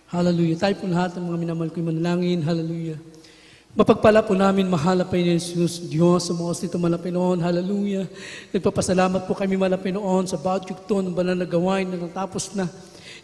Hallelujah. Tayo po lahat ng mga minamahal ko'y manalangin. Hallelujah. Mapagpala po namin, mahalapay ni Jesus, Diyos, sa mga dito malapinoon. Hallelujah. Nagpapasalamat po kami malapinoon sa bawat yugto ng banal na gawain na natapos na.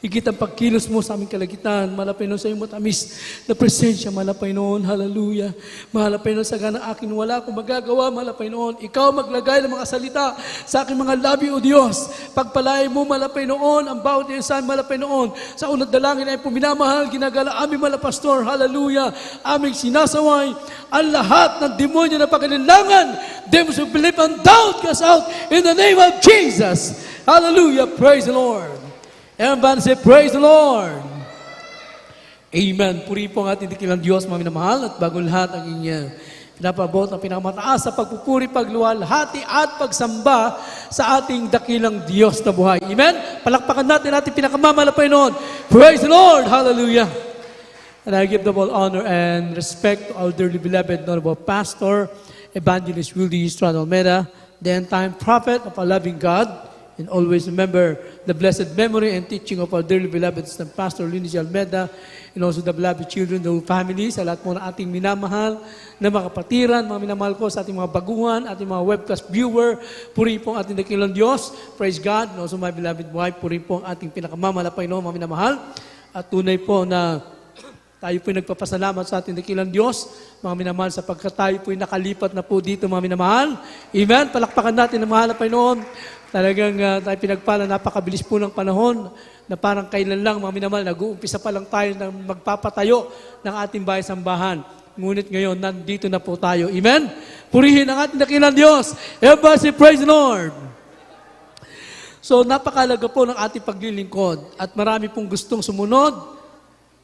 Higit ang pagkilos mo sa aming kalagitan. Malapay noon sa iyong matamis na presensya. Malapay noon. Hallelujah. Malapay noon sa gana akin wala akong magagawa. Malapay noon. Ikaw maglagay ng mga salita sa aking mga labi, O Diyos. Pagpalain mo, malapay noon. Ang bawat insan, malapay noon. Sa unang dalangin ay puminamahal. Ginagala aming malapastor. Hallelujah. Aming sinasaway. Ang lahat ng demonyo na pagkanilangan. Demons who believe and doubt cast out in the name of Jesus. Hallelujah. Praise the Lord. Everybody say, praise the Lord. Amen. Puri po ang ating dikilang Diyos, mga minamahal, at bago lahat ang inyong pinapabot ang pinakamataas sa pagpupuri, pagluwalhati at pagsamba sa ating dakilang Diyos na buhay. Amen? Palakpakan natin ating pinakamamalapay noon. Praise the Lord. Hallelujah. And I give the all honor and respect to our dearly beloved, honorable Pastor, Evangelist Willie Estrada Almeida, the end-time prophet of our loving God. And always remember the blessed memory and teaching of our dearly beloved Pastor Lindsay Almeida, and also the beloved children, the whole family, sa lahat mo na ating minamahal na mga kapatiran, mga minamahal ko sa ating mga baguhan, ating mga webcast viewer. Puri po ang ating dakilang Diyos. Praise God. And also my beloved wife, puri po ang ating pinakamamalapay no, mga minamahal. At tunay po na tayo po'y nagpapasalamat sa ating dakilang Diyos, mga minamahal, sapagkat tayo po'y nakalipat na po dito, mga minamahal. Amen. Palakpakan natin ang mahal na Panginoon. Talagang tayo pinagpala, napakabilis po ng panahon na parang kailan lang, mga minamahal, nag-uumpisa pa lang tayo na magpapatayo ng ating bahay-sambahan. Ngunit ngayon, nandito na po tayo. Amen? Purihin ang ating dakilang Diyos. Everybody say, praise the Lord. So, napakalaga po ng ating paglilingkod at marami pong gustong sumunod,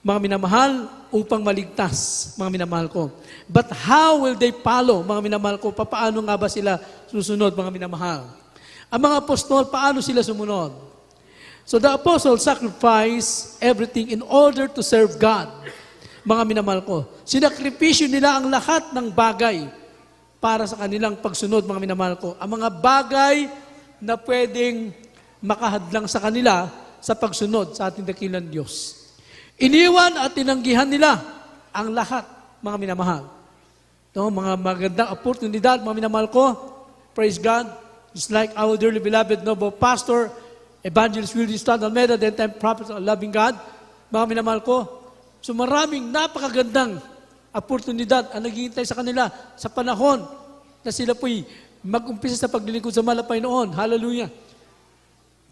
mga minamahal, upang maligtas, mga minamahal ko. But how will they follow, mga minamahal ko? Paano nga ba sila susunod, mga minamahal? Ang mga apostol, paano sila sumunod? So the apostle sacrificed everything in order to serve God. Mga minamahal ko, sinakripisyo nila ang lahat ng bagay para sa kanilang pagsunod, mga minamahal ko. Ang mga bagay na pwedeng makahadlang sa kanila sa pagsunod sa ating dakilang Diyos. Iniwan at tinanggihan nila ang lahat, mga minamahal. No, mga magandang oportunidad, mga minamahal ko. Praise God. Just like our dearly beloved noble pastor, Evangelist Willie Estrada Almeida, the end-time prophet of loving God, mga minamahal ko. So maraming napakagandang oportunidad ang naghihintay sa kanila sa panahon na sila po'y mag-umpisa sa paglilingkod sa malapay noon. Hallelujah.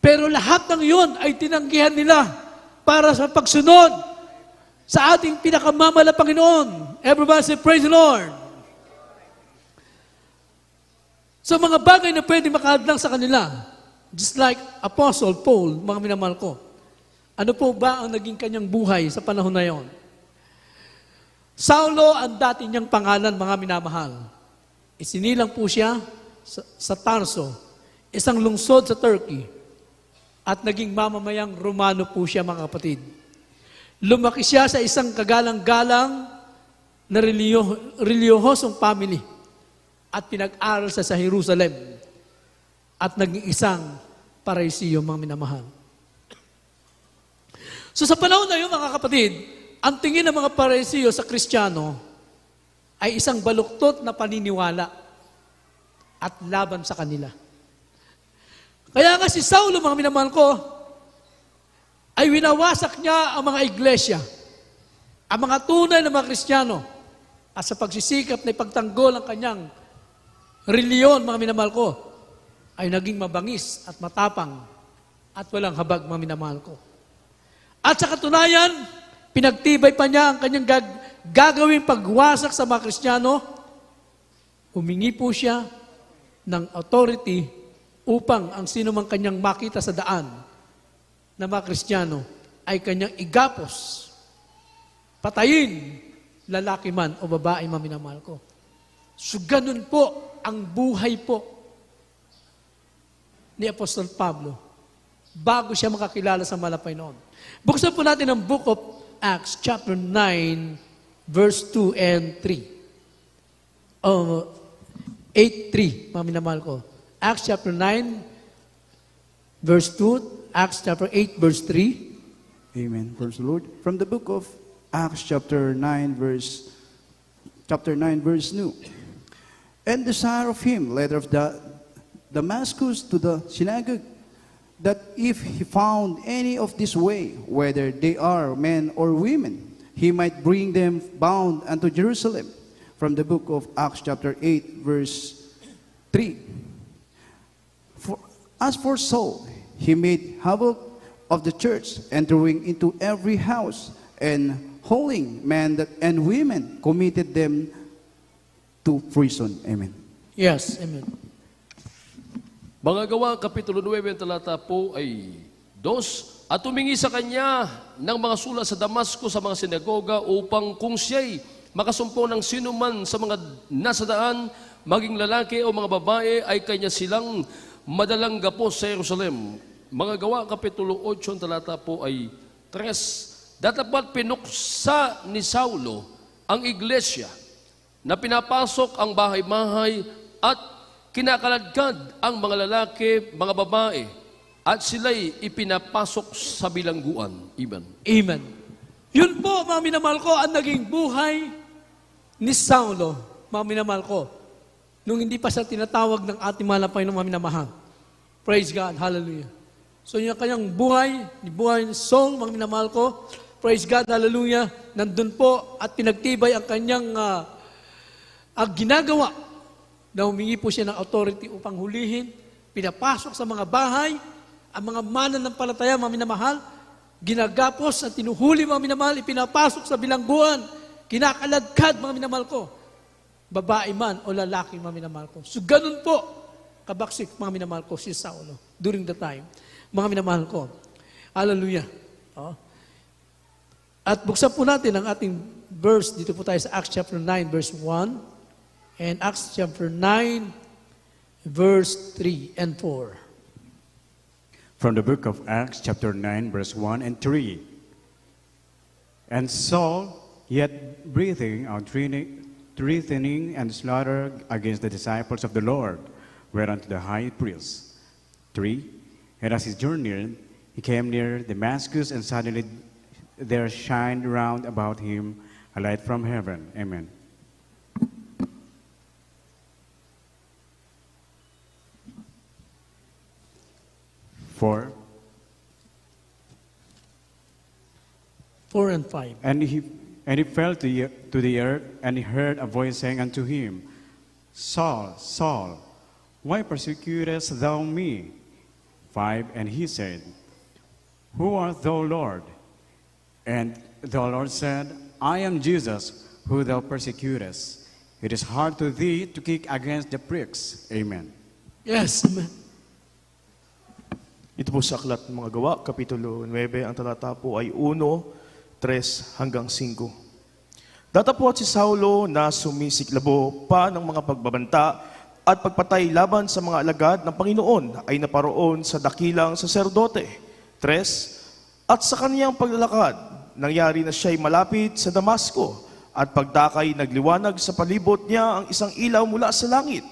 Pero lahat ng iyon ay tinanggihan nila para sa pagsunod sa ating pinakamamala Panginoon. Everybody say, praise the Lord. So mga bagay na pwede makahadlang sa kanila, just like Apostle Paul, mga minamahal ko. Ano po ba ang naging kanyang buhay sa panahon na yon? Saulo ang dati niyang pangalan, mga minamahal. Isinilang po siya sa Tarso, isang lungsod sa Turkey, at naging mamamayang Romano po siya, mga kapatid. Lumaki siya sa isang kagalang-galang na relihiyosong family. At pinag-aral sa Jerusalem at naging isang Pariseo, mga minamahal. So sa panahon na yun, mga kapatid, ang tingin ng mga Pariseo sa Kristiyano ay isang baluktot na paniniwala at laban sa kanila. Kaya nga si Saulo, mga minamahal ko, ay winawasak niya ang mga iglesia, ang mga tunay na mga Kristiyano, at sa pagsisikap na ipagtanggol ang kanyang reliyon, mga minamahal ko, ay naging mabangis at matapang at walang habag, mga minamahal ko. At sa katunayan, pinagtibay pa niya ang kanyang gagawing pagwasak sa mga Kristiyano. Humingi po siya ng authority upang ang sino mang kanyang makita sa daan na mga Kristiyano ay kanyang igapos, patayin, lalaki man o babae, mga minamahal ko. So ganun po ang buhay po ni Apostol Pablo bago siya makakilala sa malapay noon. Buksan po natin ang Book of Acts, chapter 9, verse 2 and 3. 8:3, mga minamahal ko. Acts chapter 9, verse 2, Acts chapter 8, verse 3. Amen. Praise the Lord. From the book of Acts chapter 9 verse 2. And desire of him, letter of Damascus to the synagogue, that if he found any of this way, whether they are men or women, he might bring them bound unto Jerusalem. From the book of Acts chapter 8 verse 3. As for Saul, he made havoc of the church, entering into every house, and hauling men and women, committed them to prison. Amen. Yes, amen. Mga Gawa, Kapitulo 9, talata po ay 2. At tumingi sa kanya ng mga sulat sa Damasco sa mga sinagoga upang kung siya'y makasumpo ng sino man sa mga nasa daan, maging lalaki o mga babae, ay kanya silang madalang gapos sa Jerusalem. Mga Gawa, Kapitulo 8, talata po ay 3. Datapat pinuksa ni Saulo ang iglesia na pinapasok ang bahay-bahay at kinakaladkad ang mga lalaki, mga babae, at sila'y ipinapasok sa bilangguan. Amen. Amen. Yun po, mga minamahal ko, ang naging buhay ni Saulo, mga minamahal ko, nung hindi pa siya tinatawag ng ating mahal na Panginoong, mga minamahal. Praise God. Hallelujah. So yung kanyang buhay ni Saul, mga minamahal ko, praise God. Hallelujah. Nandun po at pinagtibay ang kanyang ang ginagawa na humingi po siya ng authority upang hulihin, pinapasok sa mga bahay, ang mga mananampalataya, mga minamahal, ginagapos at tinuhuli, mga minamahal, ipinapasok sa bilangguan, kinakaladkad, mga minamahal ko, babae man o lalaki, mga minamahal ko. So ganun po, kabaksik, mga minamahal ko, si Saulo, during the time. Mga minamahal ko, hallelujah. Oh. At buksan po natin ang ating verse, dito po tayo sa Acts chapter 9, verse 1, and Acts chapter 9, verse 3 and 4. From the book of Acts, chapter 9, verse 1 and 3. And Saul, yet breathing out threatening and slaughter against the disciples of the Lord, went unto the high priest. 3. And as he journeyed, he came near Damascus, and suddenly there shined round about him a light from heaven. Amen. Four. 4 and 5. And he fell to the earth, and he heard a voice saying unto him, Saul, Saul, why persecutest thou me? 5. And he said, Who art thou, Lord? And the Lord said, I am Jesus, who thou persecutest. It is hard to thee to kick against the pricks. Amen. Yes, amen. Ito po sa Aklat ng Mga Gawa, Kapitulo 9, ang talata po ay 1, 3 hanggang 5. Datapwat si Saulo na sumisiklabo pa ng mga pagbabanta at pagpatay laban sa mga alagad ng Panginoon ay naparoon sa dakilang saserdote. 3. At sa kaniyang paglalakad, nangyari na siya'y malapit sa Damasco at pagdakay nagliwanag sa palibot niya ang isang ilaw mula sa langit.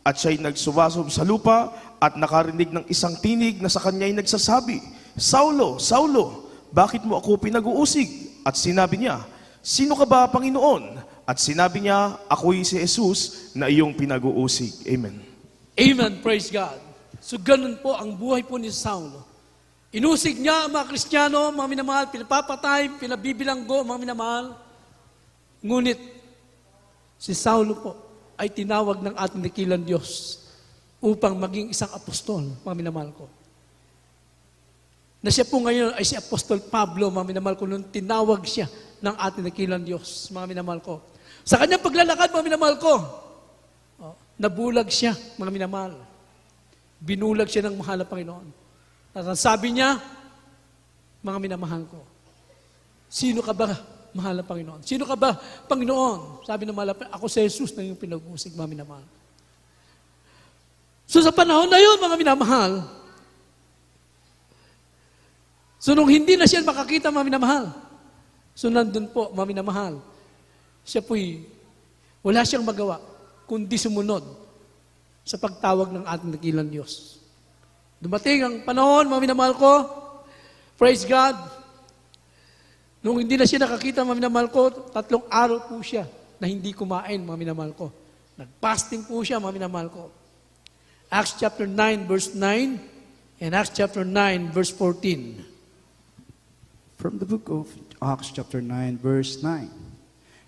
At siya'y nagsuwasob sa lupa at nakarinig ng isang tinig na sa kanya'y nagsasabi, Saulo, Saulo, bakit mo ako pinag-uusig? At sinabi niya, Sino ka ba, Panginoon? At sinabi niya, ako'y si Jesus na iyong pinag-uusig. Amen. Amen, praise God. So ganun po ang buhay po ni Saulo. Inusig niya ang mga Kristiyano, mga minamahal, pinapapatay, pinabibilanggo, mga minamahal. Ngunit, si Saulo po ay tinawag ng ating dakilang Diyos upang maging isang apostol, mga minamahal ko. Na siya po ngayon ay si Apostol Pablo, mga minamahal ko, nung tinawag siya ng ating dakilang Diyos, mga minamahal ko. Sa kanyang paglalakad, mga minamahal ko, nabulag siya, mga minamahal. Binulag siya ng mahal na Panginoon. At ang sabi niya, mga minamahal ko, sino ka ba, mahal na Panginoon? Sino ka ba, Panginoon? Sabi ng mahal na Panginoon, ako si Jesus na yung pinag-usig, mga minamahal. So sa panahon na yun, mga minamahal, so nung hindi na siya makakita, mga minamahal, so nandun po, mga minamahal, siya po'y wala siyang magawa, kundi sumunod sa pagtawag ng ating dakilang Diyos. Dumating ang panahon, mga minamahal ko, praise God, Nung hindi na siya nakakita, mga minamahal ko, 3 araw po siya na hindi kumain, mga minamahal ko. Nag-fasting po siya, mga minamahal ko. Acts chapter 9, verse 9, and Acts chapter 9, verse 14. From the book of Acts chapter 9, verse 9.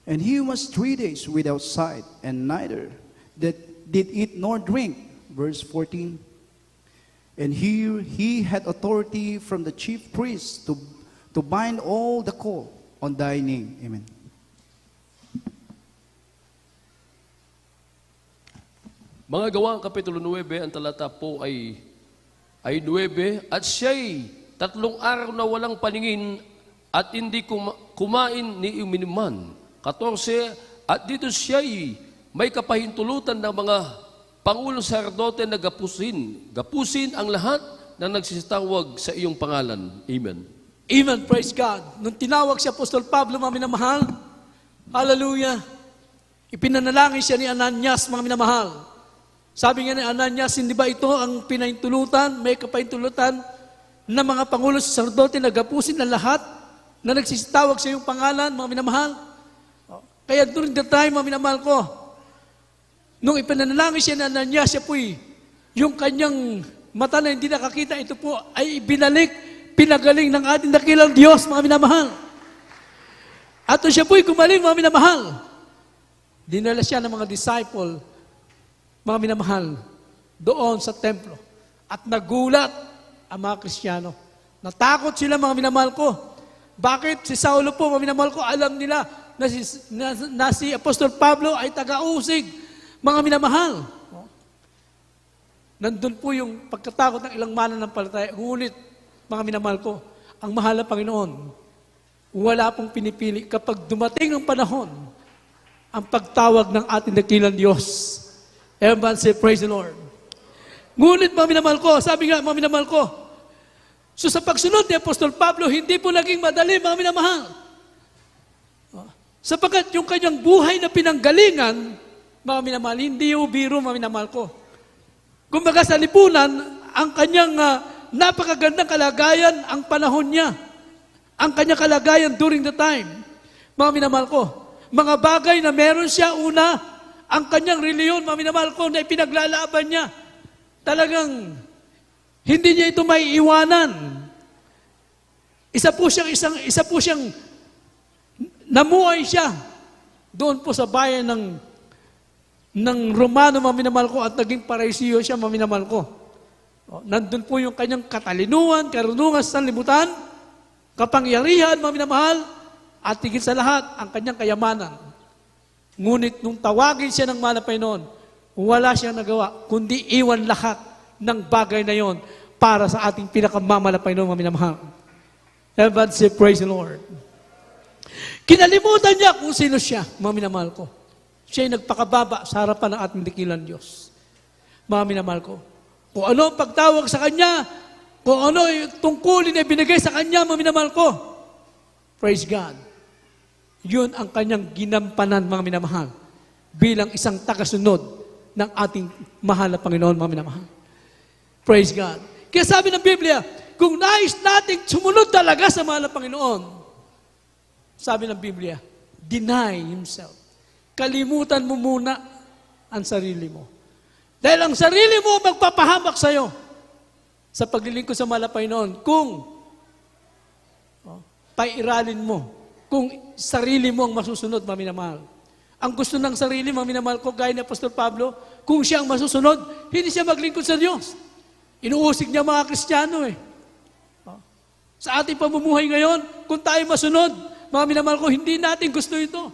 And he was 3 days without sight, and neither did eat nor drink. Verse 14. And he had authority from the chief priests to bind all the call on thy name. Amen. Mga Gawa, Kapitulo 9, ang talata po ay 9, at siya'y 3 araw na walang paningin at hindi kumain ni uminuman. 14, at dito siya'y may kapahintulutan ng mga Pangulong Sacerdote na gapusin ang lahat na nagsisitawag sa iyong pangalan. Amen. Amen, praise God. Nung tinawag si Apostol Pablo, mga minamahal, hallelujah, ipinanalangin siya ni Ananias, mga minamahal. Sabi nga ni Ananias, hindi ba ito ang pinahintulutan, may kapahintulutan na mga Pangulong Sacerdote na gapusin ang lahat na nagsisitawag sa iyong pangalan, mga minamahal? Kaya during the time, mga minamahal ko, nung ipinanalangin siya ni Ananias, siya po'y yung kanyang mata na hindi nakakita, ito po ay binalik, pinagaling ng ating dakilang Diyos, mga minamahal. At siya po'y gumaling, mga minamahal. Dinala siya ng mga disciple, mga minamahal, doon sa templo. At nagulat ang mga Kristiyano. Natakot sila, mga minamahal ko. Bakit? Si Saulo po, mga minamahal ko, alam nila na si Apostol Pablo ay taga-usig, mga minamahal. Nandun po yung pagkatakot ng ilang mananampalataya. Ngunit, mga minamahal ko, ang mahal na Panginoon, wala pong pinipili. Kapag dumating ang panahon, ang pagtawag ng ating dakilang Diyos. Everyone say, praise the Lord. Ngunit, mga minamahal ko, sabi nga, mga minamahal ko, so sa pagsunod ni Apostol Pablo, hindi po naging madali, mga minamahal. Sapagkat yung kanyang buhay na pinanggalingan, mga minamahal, hindi yung biro, mga minamahal ko. Kumbaga sa lipunan, ang kanyang napakagandang kalagayan, ang panahon niya, ang kanyang kalagayan during the time, mga minamahal ko, mga bagay na meron siya, una, ang kanyang reliyon, mga minamahal ko, na ipinaglalaban niya, talagang hindi niya ito may iwanan. Isa po siyang namuhay siya doon po sa bayan ng Romano, mga minamahal ko, at naging paraysiyo siya, mga minamahal ko. Nandun po yung kanyang katalinuhan, karunungan sa sanlibutan, kapangyarihan, mga minamahal, at higit sa lahat, ang kanyang kayamanan. Ngunit nung tawagin siya ng mahal na Panginoon, wala siyang nagawa, kundi iwan lahat ng bagay na yon para sa ating pinakamamahal na Panginoon, mga minamahal. Everyone say, praise the Lord. Kinalimutan niya kung sino siya, mga minamahal ko. Siya ay nagpakababa sa harapan ng ating dakilang Diyos. Mga minamahal ko. Kung ano ang pagtawag sa Kanya, kung ano yung tungkulin na binigay sa Kanya, mga minamahal ko. Praise God. Yun ang Kanyang ginampanan, mga minamahal, bilang isang tagasunod ng ating mahal na Panginoon, mga minamahal. Praise God. Kaya sabi ng Biblia, kung nais nating sumunod talaga sa mahal na Panginoon, sabi ng Biblia, deny himself. Kalimutan mo muna ang sarili mo. Dahil ang sarili mo magpapahamak sa'yo sa paglilingkod sa mahal na Panginoon kung pairalin mo, kung sarili mo ang masusunod, mga minamahal. Ang gusto ng sarili, mga minamahal ko, gaya ni Apostol Pablo, kung siya ang masusunod, hindi siya maglingkod sa Diyos. Inuusig niya mga Kristiyano eh. Sa ating pamumuhay ngayon, kung tayo masunod, mga minamahal ko, hindi natin gusto ito.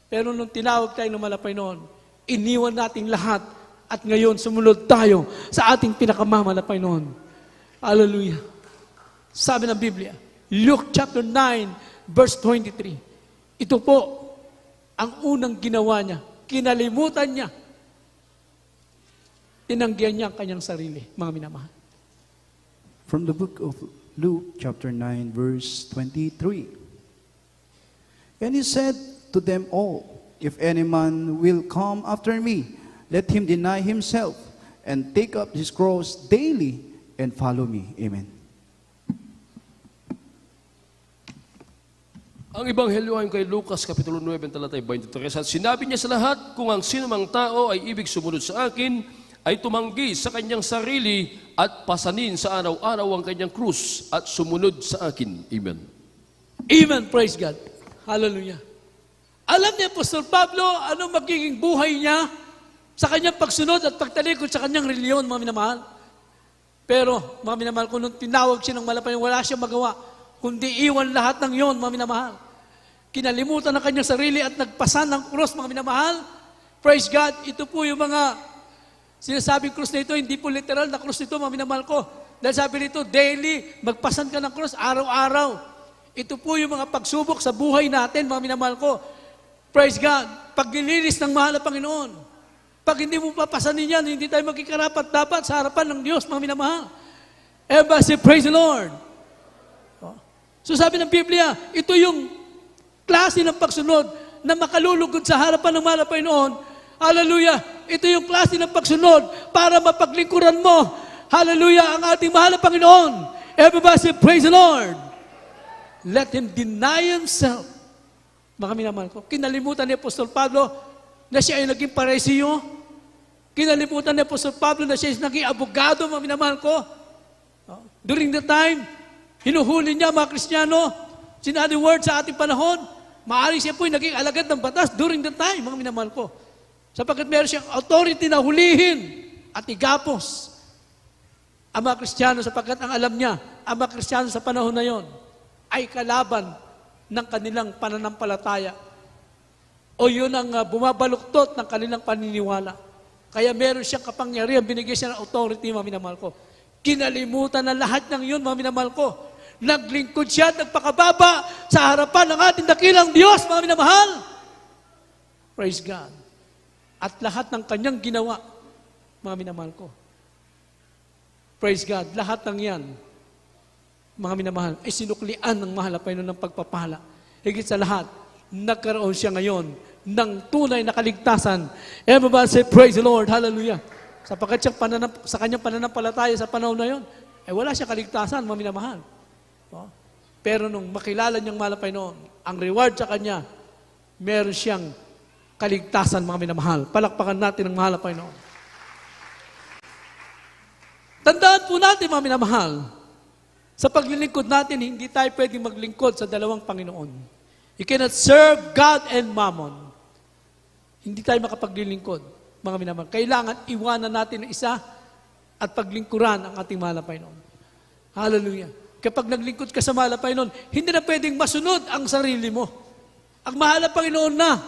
Pero nung tinawag tayo ng malapay noon, iniwan natin lahat at ngayon sumunod tayo sa ating pinakamamalapay noon. Hallelujah. Sabi ng Biblia, Luke chapter 9, verse 23. Ito po ang unang ginawa niya. Kinalimutan niya. Tinanggihan niya ang kanyang sarili, mga minamahal. From the book of Luke chapter 9, verse 23. And he said to them all, if any man will come after me, let him deny himself and take up his cross daily and follow me. Amen. Ang Ebanghelyo ayon kay Lucas, Kapitulo 9, talatay 23. At sinabi niya sa lahat, kung ang sinumang tao ay ibig sumunod sa akin, ay tumanggi sa kanyang sarili at pasanin sa araw-araw ang kanyang krus at sumunod sa akin. Amen. Amen. Praise God. Hallelujah. Alam niya, Apostol Pablo, ano magiging buhay niya sa kanyang pagsunod at pagtalikod sa kanyang reliyon, mga minamahal. Pero, mga minamahal, kung nung tinawag siya ng malapay, wala siyang magawa, kundi iwan lahat ng yon, mga minamahal. Kinalimutan ng kanyang sarili at nagpasan ng cross, mga minamahal. Praise God. Ito po yung mga sinasabing cross na ito, hindi po literal na cross ito, mga minamahal ko. Dahil sabi nito, daily, magpasan ka ng cross, araw-araw. Ito po yung mga pagsubok sa buhay natin, mga minamahal ko. Praise God. Paglilinis ng mahal na Panginoon. Pag hindi mo papasanin yan, hindi tayo magkikarapat dapat sa harapan ng Diyos, mga minamahal. Everybody say, praise the Lord. So sabi ng Biblia, ito yung klase ng pagsunod na makalulugod sa harapan ng mahal na Panginoon. Hallelujah! Ito yung klase ng pagsunod para mapaglingkuran mo. Hallelujah! Ang ating mahal na Panginoon. Everybody say, praise the Lord. Let Him deny Himself. Mga minamahal ko, kinalimutan ni Apostol Pablo na siya ay naging paresiyo. Kinalimutan ni Apostol Pablo na siya ay naging abogado, mga minamahal ko. During the time, hinuhuli niya mga Kristiyano. Sinali word sa ating panahon, maaari siya po ay naging alagad ng batas during the time, mga minamahal ko. Sapagkat meron siyang authority na hulihin at igapos ang mga Kristiyano sapagkat ang alam niya, ang mga Kristiyano sa panahon na yon ay kalaban ng kanilang pananampalataya. O yun ang bumabaluktot ng kanilang paniniwala. Kaya meron siyang kapangyarihan, binigay siya ng authority, mga minamahal ko. Kinalimutan na lahat ng yun, mga minamahal ko. Naglingkod siya at nagpakababa sa harapan ng ating dakilang Diyos, mga minamahal. Praise God. At lahat ng kanyang ginawa, mga minamahal ko. Praise God. Lahat ng yan, mga minamahal, ay sinuklian ng mahal na Panginoon ng pagpapala. Higit sa lahat, nagkaroon siya ngayon ng tunay na kaligtasan. Everybody say, praise the Lord. Hallelujah. Sapagkat sa kanyang pananampalataya sa panahon na yon, ay wala siya kaligtasan, mga minamahal. Pero nung makilala niyang mahal na Panginoon, ang reward sa kanya, meron siyang kaligtasan, mga minamahal. Palakpakan natin ang mahal na Panginoon. Tandaan po natin, mga minamahal, sa paglilingkod natin, hindi tayo pwedeng maglingkod sa dalawang Panginoon. You cannot serve God and Mammon. Hindi tayo makapaglilingkod, mga minamahal. Kailangan iwanan natin ang isa at paglingkuran ang ating mahal na Panginoon. Hallelujah. Kapag naglingkod ka sa mahal na Panginoon, hindi na pwedeng masunod ang sarili mo. Ang mahal na Panginoon na,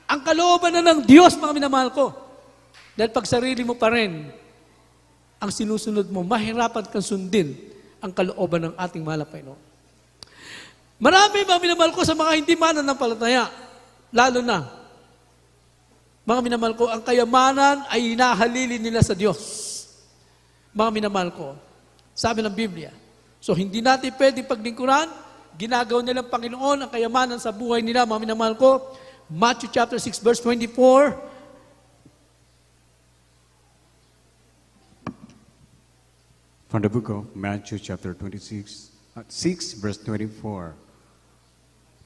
ang kalooban na ng Diyos, mga minamahal ko. Dahil pag sarili mo pa rin, ang sinusunod mo, mahirapan kang sundin ang kalooban ng ating mahal na Panginoon. Marami, mga minamahal ko, sa mga hindi mananampalataya, lalo na, mga minamahal ko, ang kayamanan ay hinahalili nila sa Diyos. Mga minamahal ko, sabi ng Biblia, so hindi natin pwedeng paglingkuran, ginagawa nilang Panginoon ang kayamanan sa buhay nila, mga minamahal ko. Matthew chapter 6 verse 24. From the book of Matthew chapter 6 verse 24.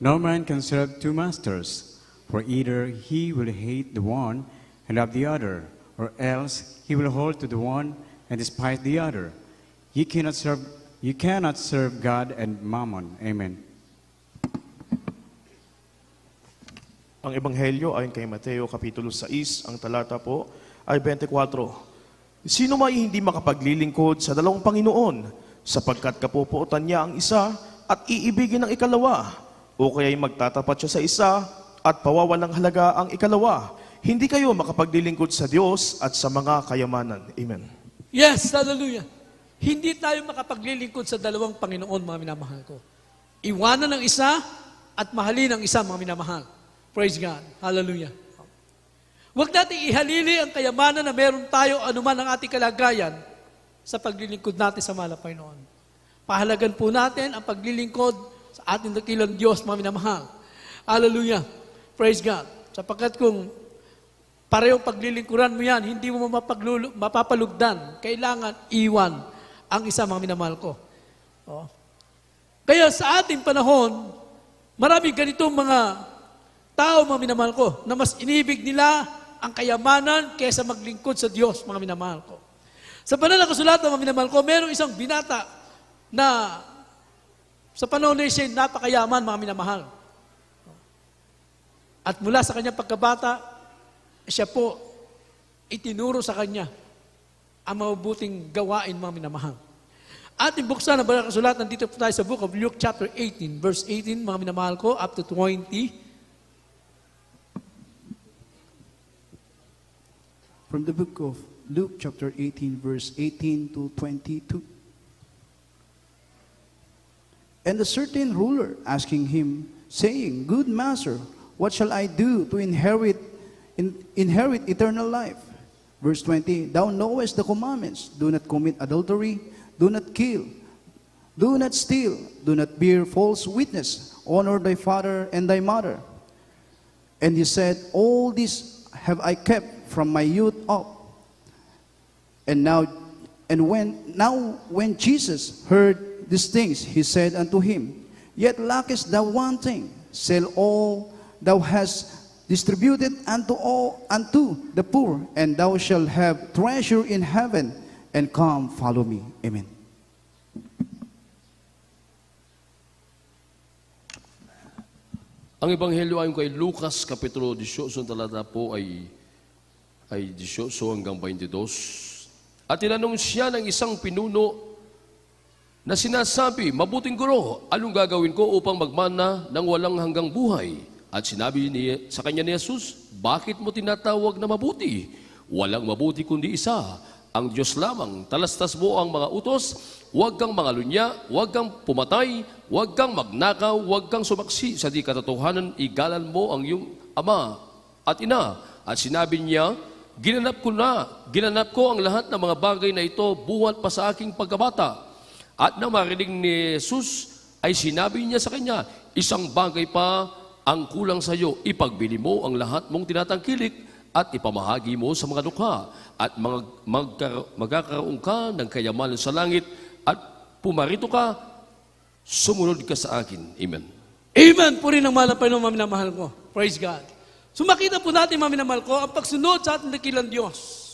No man can serve two masters, for either he will hate the one and love the other, or else he will hold to the one and despise the other. You cannot serve God and Mammon. Amen. Ang Ebanghelyo ayon kay Mateo Kapitulo 6, ang talata po ay 24. Sino may hindi makapaglilingkod sa dalawang Panginoon, sapagkat kapupuotan niya ang isa at iibigin ang ikalawa, o kaya'y magtatapat siya sa isa at pawawalang halaga ang ikalawa. Hindi kayo makapaglilingkod sa Diyos at sa mga kayamanan. Amen. Yes, hallelujah. Hindi tayo makapaglilingkod sa dalawang Panginoon, mga minamahal ko. Iwanan ng isa at mahalin ang isa, mga minamahal. Praise God. Hallelujah. Huwag natin ihalili ang kayamanan na meron tayo anuman ang ating kalagayan sa paglilingkod natin sa mahal na Panginoon. Pahalagan po natin ang paglilingkod sa ating dakilang Diyos, mga minamahal. Hallelujah. Praise God. Sapagkat kung parehong paglilingkuran mo yan, hindi mo mapapalugdan. Kailangan iwan ang isa, mga minamahal ko. Kaya sa ating panahon, Maraming ganitong mga tao, mga minamahal ko, na mas inibig nila ang kayamanan kaysa maglingkod sa Diyos, mga minamahal ko. Sa banal na kasulatan, mga minamahal ko, mayroong isang binata na sa panahon na siya napakayaman, mga minamahal. At mula sa kanyang pagkabata, siya po itinuro sa kanya ang mabubuting gawain, mga minamahal. Ating buksan ang banal na kasulatan, dito po tayo sa book of Luke chapter 18, verse 18, mga minamahal ko, up to 20. From the book of Luke chapter 18, verse 18 to 22. And a certain ruler asking him, saying, Good master, what shall I do to inherit eternal life? Verse 20, Thou knowest the commandments, do not commit adultery, do not kill, do not steal, do not bear false witness, honor thy father and thy mother. And he said, All this have I kept from my youth up. And when Jesus heard these things, he said unto him, Yet lackest thou one thing, sell all thou hast distributed unto the poor, and thou shalt have treasure in heaven, and come follow me. Amen. Ang Ebanghelyo ayon kay Lucas, Kapitulo 18, talata po ay 18 hanggang 22. At tinanong siya ng isang pinuno na sinasabi, Mabuting guro, anong gagawin ko upang magmana ng walang hanggang buhay? At sinabi sa kanya ni Jesus, Bakit mo tinatawag na mabuti? Walang mabuti kundi isa, ang Diyos lamang. Talastas mo ang mga utos, huwag kang mangalunya, huwag kang pumatay, huwag kang magnakaw, huwag kang sumaksi sa di katotohanan, igalan mo ang iyong ama at ina. At sinabi niya, Ginanap ko ang lahat ng mga bagay na ito buhat pa sa aking pagkabata. At nang marinig ni Jesus, ay sinabi niya sa kanya, Isang bagay pa ang kulang sa iyo, ipagbili mo ang lahat mong tinatangkilik at ipamahagi mo sa mga dukha at magkakaroon ka ng kayamanan sa langit at pumarito ka, sumunod ka sa akin. Amen. Amen po rin ang malapay ng mga minamahal ko. Praise God. So makita po natin, mga minamahal ko, ang pagsunod sa ating dakilang Diyos.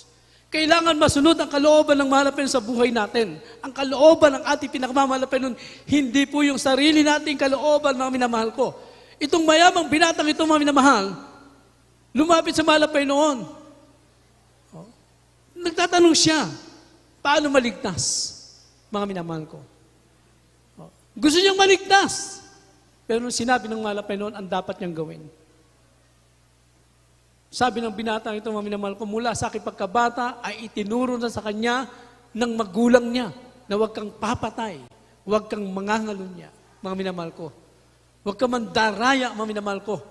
Kailangan masunod ang kalooban ng malapay sa buhay natin. Ang kalooban ng ating pinakamamalapay nun, hindi po yung sarili nating kalooban, mga minamahal ko. Itong mayamang binatang ito, mga minamahal, lumapit sa malapay noon. Nagtatanong siya, paano maligtas, mga minamahal ko? Gusto niyang maligtas. Pero nung sinabi ng malapay noon, ang dapat niyang gawin. Sabi ng binatang ito, mga minamahal ko, mula sa aking pagkabata ay itinuro na sa kanya ng magulang niya na huwag kang papatay, huwag kang mangangalunya, mga minamahal ko. Huwag kang mandaraya, mga minamahal ko.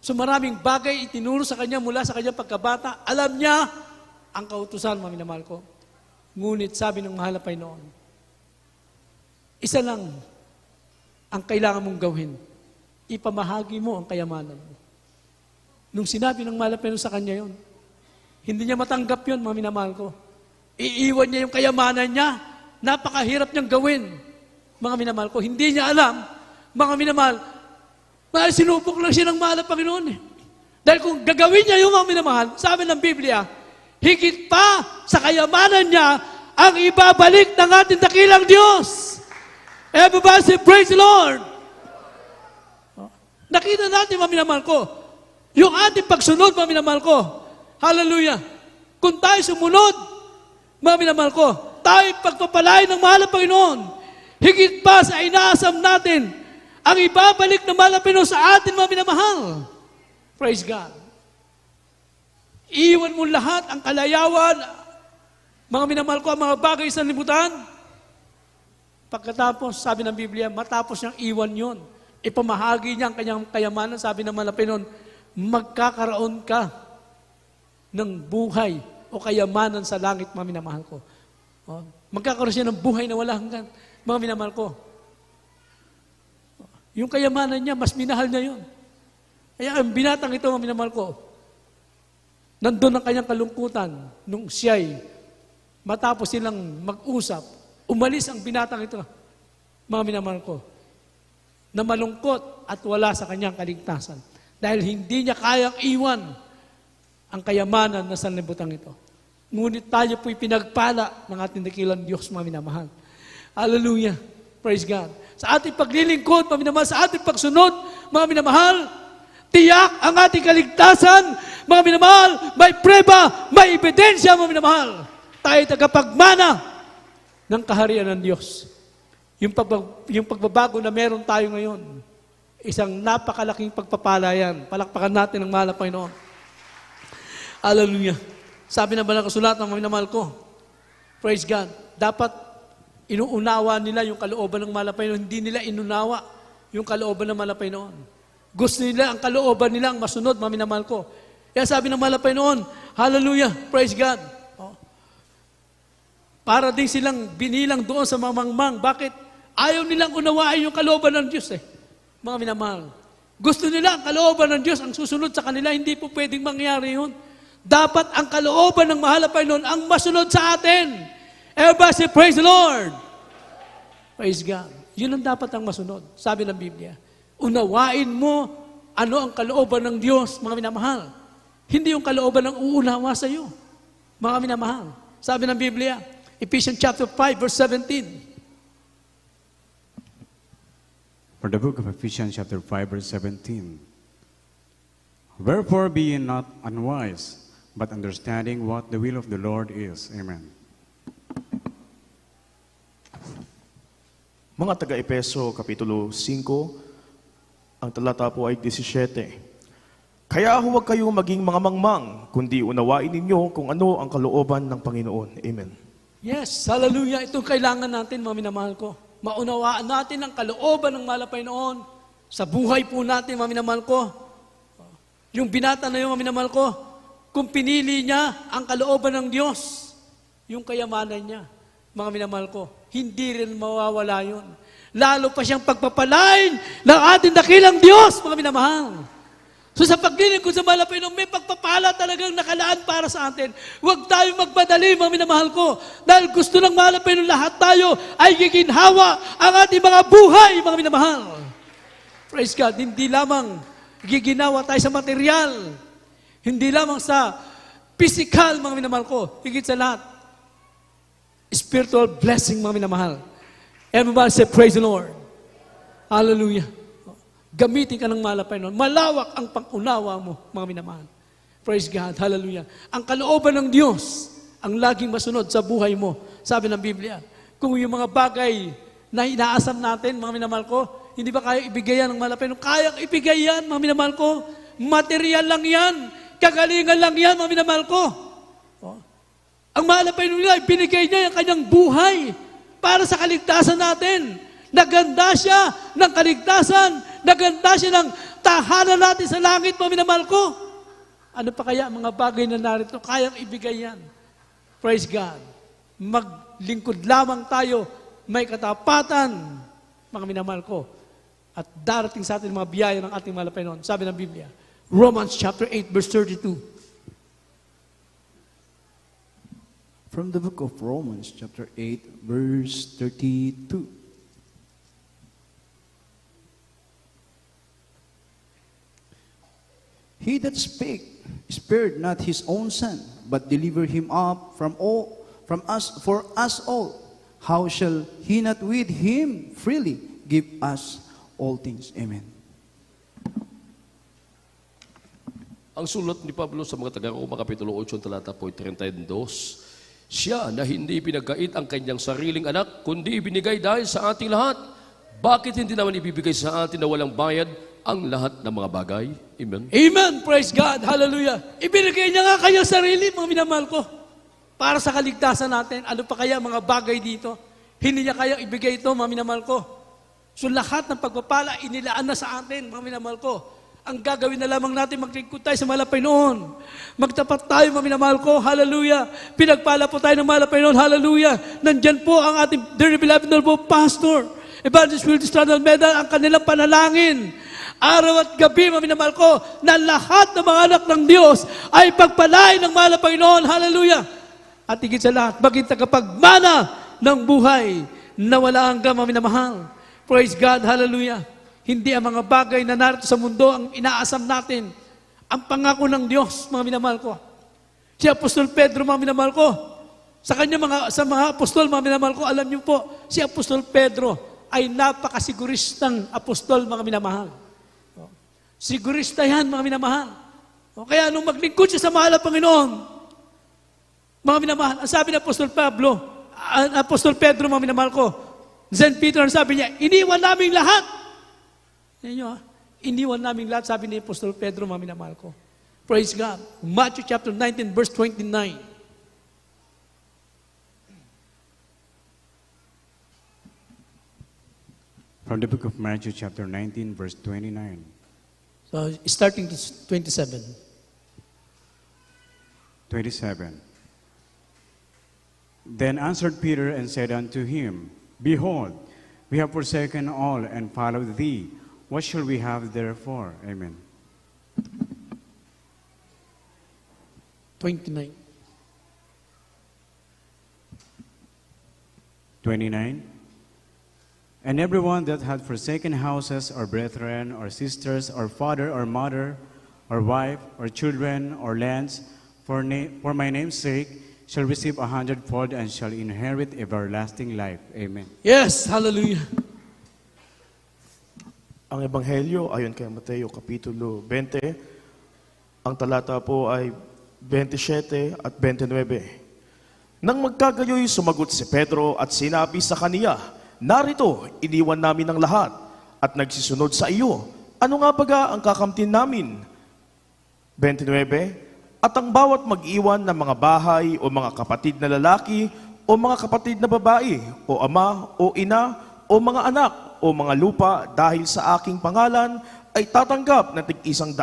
So maraming bagay itinuro sa kanya mula sa kanyang pagkabata. Alam niya ang kautusan, mga minamahal ko. Ngunit sabi ng mahalapay noon, isa lang ang kailangan mong gawin. Ipamahagi mo ang kayamanan mo. Nung sinabi ng malapay sa kanya yon, hindi niya matanggap yon, mga minamahal ko. Iiwan niya yung kayamanan niya. Napakahirap niyang gawin, mga minamahal ko. Hindi niya alam, mga minamahal, sinubok lang siya ng mahal na Panginoon. Dahil kung gagawin niya yung mga minamahal, sabi ng Biblia, higit pa sa kayamanan niya, ang ibabalik ng ating dakilang Diyos. Everybody say, praise the Lord. Nakita natin, mga minamahal ko, yung ating pagsunod, mga minamahal ko, hallelujah. Kung tayo sumunod, mga minamahal ko, tayo pagpapalain ng mahal na Panginoon. Higit pa sa inaasam natin, ang ibabalik ng mahal na Panginoon sa atin, mga minamahal. Praise God. Iwan mo lahat ang kalayawan, mga minamahal ko, ang mga bagay sa libutan. Pagkatapos, sabi ng Biblia, matapos niyang iwan yon, ipamahagi niya ang kanyang kayamanan, sabi ng mahal na Panginoon, magkakaroon ka ng buhay o kayamanan sa langit, mga minamahal ko. Magkakaroon siya ng buhay na wala hanggan, mga minamahal ko. Yung kayamanan niya, mas minahal niya yun. Kaya ang binatang ito, mga minamahal ko, nandun ang kanyang kalungkutan nung siya'y matapos silang mag-usap, umalis ang binatang ito, mga minamahal ko. na malungkot at wala sa kanyang kaligtasan. Dahil hindi niya kayang iwan ang kayamanan na sanlibutan ito. Ngunit tayo po'y pinagpala ng ating dakilang Diyos, mga minamahal. Hallelujah. Praise God. Sa ating paglilingkod, mga minamahal, sa ating pagsunod, mga minamahal, tiyak ang ating kaligtasan, mga minamahal, may preba, may ebidensya, mga minamahal. Tayo tagapagmana ng kaharian ng Diyos. Yung pagbabago na meron tayo ngayon, isang napakalaking pagpapala yan. Palakpakan natin ang mahal na Panginoon. Hallelujah. Sabi na ba ng kasulatan, mga minamahal ko, praise God, dapat inuunawa nila yung kalooban ng mahal na Panginoon. Hindi nila inunawa yung kalooban ng mahal na Panginoon. Gusto nila ang kalooban nilang masunod, mga minamahal ko. Kaya sabi ng mahal na Panginoon, hallelujah, praise God. Para din silang binilang doon sa mga mangmang. Bakit? Ayaw nilang unawain yung kalooban ng Diyos mga minamahal. Gusto nila ang kalooban ng Diyos, ang susunod sa kanila, hindi po pwedeng mangyari yun. Dapat ang kalooban ng mahal na Panginoon ang masunod sa atin. Everybody say, praise the Lord. Praise God. Yun ang dapat ang masunod. Sabi ng Biblia, unawain mo ano ang kalooban ng Diyos, mga minamahal. Hindi yung kalooban ng uunawa sa iyo, mga minamahal. Sabi ng Biblia, Ephesians chapter 5, verse 17. For the book of Ephesians chapter 5 verse 17. Wherefore be ye not unwise, but understanding what the will of the Lord is. Amen. Mga taga-Epeso, Kapitulo 5, ang talata po ay 17. Kaya huwag kayong maging mga mangmang, kundi unawain ninyo kung ano ang kalooban ng Panginoon. Amen. Yes, hallelujah. Ito kailangan natin, mga minamahal ko. Maunawaan natin ang kalooban ng mahal na Panginoon sa buhay po natin, mga minamahal ko. Yung binata na yung mga minamahal ko, kung pinili niya ang kalooban ng Diyos, yung kayamanan niya, mga minamahal ko, hindi rin mawawala yun. Lalo pa siyang pagpapalain ng ating dakilang Diyos, mga minamahal. So sa paglilingkod sa mahal na Panginoon, may pagpapala talagang nakalaan para sa atin. Huwag tayong magmadali, mga minamahal ko. Dahil gusto ng mahal na Panginoon, lahat tayo ay giginhawa ang ating mga buhay, mga minamahal. Praise God. Hindi lamang giginawa tayo sa material. Hindi lamang sa physical, mga minamahal ko. Higit sa lahat. Spiritual blessing, mga minamahal. Everybody say, praise the Lord. Hallelujah. Gamitin ka ng mahal na Panginoon. Malawak ang pang-unawa mo, mga minamahal. Praise God. Hallelujah. Ang kalooban ng Diyos, ang laging masunod sa buhay mo. Sabi ng Biblia, kung yung mga bagay na inaasam natin, mga minamahal ko, hindi ba kaya ibigay yan ng mahal na Panginoon? Kayang ibigay yan, mga minamahal ko. Material lang yan. Kagalingan lang yan, mga minamahal ko. Ang mahal na Panginoon nila, binigay niya yung kanyang buhay para sa kaligtasan natin. Naganda siya ng kaligtasan. Naganda siya ng tahanan natin sa langit, mga minamahal ko. Ano pa kaya mga bagay na narito? Kayang ibigay yan. Praise God. Maglingkod lamang tayo, may katapatan, mga minamahal ko. At darating sa atin mga biyaya ng ating mahal na Panginoon. Sabi ng Biblia, Romans chapter 8, verse 32. From the book of Romans, chapter 8, verse 32. He that spake spared not his own son, but delivered him up from us for us all. How shall he not with him freely give us all things? Amen. Ang sulat ni Pablo sa mga taga-Roma, Kapitulo 8, talata po 32, siya na hindi pinagkait ang kanyang sariling anak, kundi ibinigay dahil sa ating lahat. Bakit hindi naman ibibigay sa atin na walang bayad ang lahat ng mga bagay? Amen. Amen. Praise God. Hallelujah. Ibinigay niya nga kanyang sarili, mga minamahal ko, para sa kaligtasan natin. Ano pa kaya mga bagay dito? Hindi niya kayang ibigay ito, mga minamahal ko. So lahat ng pagpapala, inilaan na sa atin, mga minamahal ko. Ang gagawin na lamang natin, maglingkod tayo sa mahal na Panginoon. Magtapat tayo, mga minamahal ko. Hallelujah. Pinagpala po tayo ng mahal na Panginoon. Hallelujah. Nandyan po ang ating dearly beloved noble pastor, Evangelist Will Stradal Medal, ang kanilang panalangin. Araw at gabi, mga minamahal ko, na lahat ng mga anak ng Diyos ay pagpalain ng mahal na Panginoon. Hallelujah. At higit sa lahat, maging tagapagmana ng buhay na wala hanggang, mga minamahal. Praise God. Hallelujah. Hindi ang mga bagay na narito sa mundo ang inaasam natin. Ang pangako ng Diyos, mga minamahal ko. Si Apostol Pedro, mga minamahal ko, sa mga apostol, mga minamahal ko, alam niyo po, si Apostol Pedro ay napakasiguristang apostol, mga minamahal. Sigurista yan, mga minamahal. Kaya nung maglingkod siya sa mahal ng Panginoon, mga minamahal, ang sabi ng Apostol Pedro, mga minamahal ko, St. Peter, ang sabi niya, iniwan namin lahat. Yan nyo, iniwan namin lahat, sabi ni Apostol Pedro, mga minamahal ko. Praise God. Matthew chapter 19, verse 29. From the book of Matthew, chapter 19, verse 29. So, starting to 27. 27. Then answered Peter and said unto him, Behold, we have forsaken all and followed thee. What shall we have therefore? Amen. 29. 29. And everyone that hath forsaken houses, or brethren, or sisters, or father, or mother, or wife, or children, or lands, for my name's sake, shall receive 100-fold and shall inherit everlasting life. Amen. Yes, hallelujah. Ang Ebanghelyo ayon kay Mateo Kapitulo 20, ang talata po ay 27 at 29. Nang magkagayoy, sumagot si Pedro at sinabi sa kaniya, Narito, iniwan namin ang lahat at nagsisunod sa iyo. Ano nga baga ang kakamtin namin? 29. At ang bawat mag-iwan ng mga bahay o mga kapatid na lalaki o mga kapatid na babae o ama o ina o mga anak o mga lupa dahil sa aking pangalan ay tatanggap ng tig-100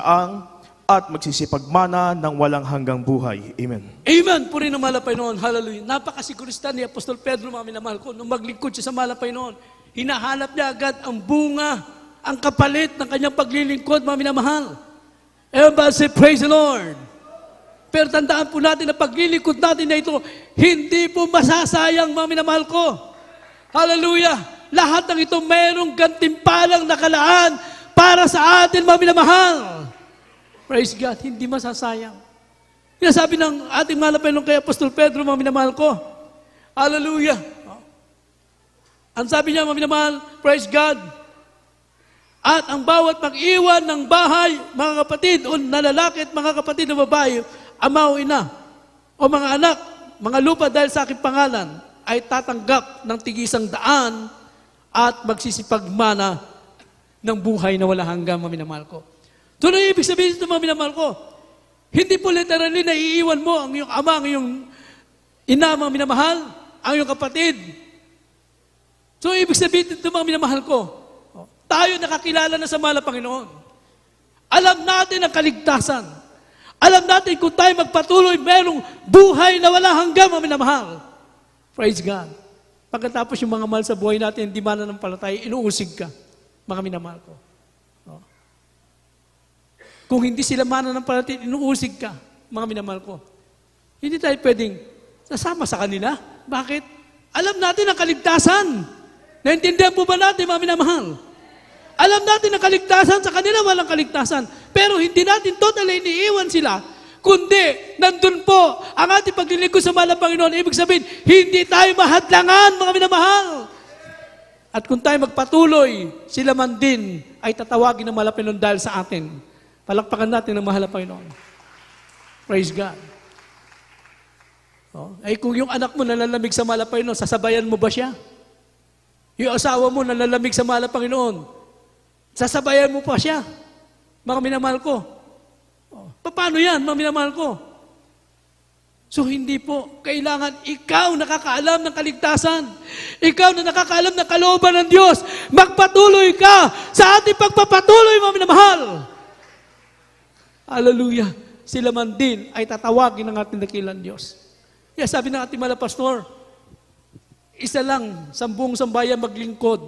at magsisipagmana ng walang hanggang buhay. Amen. Amen. Puri ng mahal na Panginoon. Hallelujah. Napakasigurista ni Apostol Pedro, mga minamahal ko, nung maglingkod siya sa mahal na Panginoon, hinahanap niya agad ang bunga, ang kapalit ng kanyang paglilingkod, mga minamahal. Everybody say, praise the Lord. Pero tandaan po natin na paglilingkod natin na ito, hindi po masasayang, mga minamahal ko. Hallelujah. Lahat ng ito mayroong gantimpalang nakalaan para sa atin, mga minamahal. Praise God, hindi masasayang. Sinasabi ng ating mahal na Panginoon kay Apostol Pedro, mga minamahal ko. Hallelujah. Ang sabi niya, mga minamahal, praise God. At ang bawat mag-iwan ng bahay, mga kapatid, o na lalaki at mga kapatid na babae, ama o ina, o mga anak, mga lupa dahil sa aking pangalan, ay tatanggap ng tig-100 at magsisipagmana ng buhay na wala hanggang, mga minamahal ko. So, ano ibig sabihin ito, mga minamahal ko? Hindi po literally na iiwan mo ang iyong ama, ang iyong ina, mga minamahal, ang iyong kapatid. So, ibig sabihin ito, mga minamahal ko, tayo nakakilala na sa mahal na Panginoon. Alam natin ang kaligtasan. Alam natin kung tayo magpatuloy, merong buhay na wala hanggang, mga minamahal. Praise God. Pagkatapos yung mga mahal sa buhay natin, hindi mananampalataya, inuusig ka, mga minamahal ko. Kung hindi sila mananampalataya, inuusig ka, mga minamahal ko. Hindi tayo pwedeng sasama sa kanila. Bakit? Alam natin ang kaligtasan. Naintindihan po ba natin, mga minamahal? Alam natin ang kaligtasan, sa kanila walang kaligtasan. Pero hindi natin totally iniiwan sila, kundi nandun po ang ating paglilingkod sa mahal na Panginoon. Ibig sabihin, hindi tayo mahadlangan, mga minamahal. At kung tayo magpatuloy, sila man din ay tatawagin ng mahal na Panginoon dahil sa atin. Palakpakan natin ng mahal na Panginoon. Praise God. Ay kung yung anak mo nalalamig sa mahal na Panginoon, sasabayan mo ba siya? Yung asawa mo nalalamig sa mahal na Panginoon, sasabayan mo pa siya? Mga minamahal ko. Paano yan, mga minamahal ko? So hindi po, kailangan ikaw nakakaalam ng kaligtasan. Ikaw na nakakaalam ng kalooban ng Diyos. Magpatuloy ka sa ating pagpapatuloy, mga minamahal. Hallelujah. Sila man din ay tatawagin ng ating dakilang Diyos. Kaya sabi ng ating mahal na pastor, isa lang, sa buong sambayan maglingkod.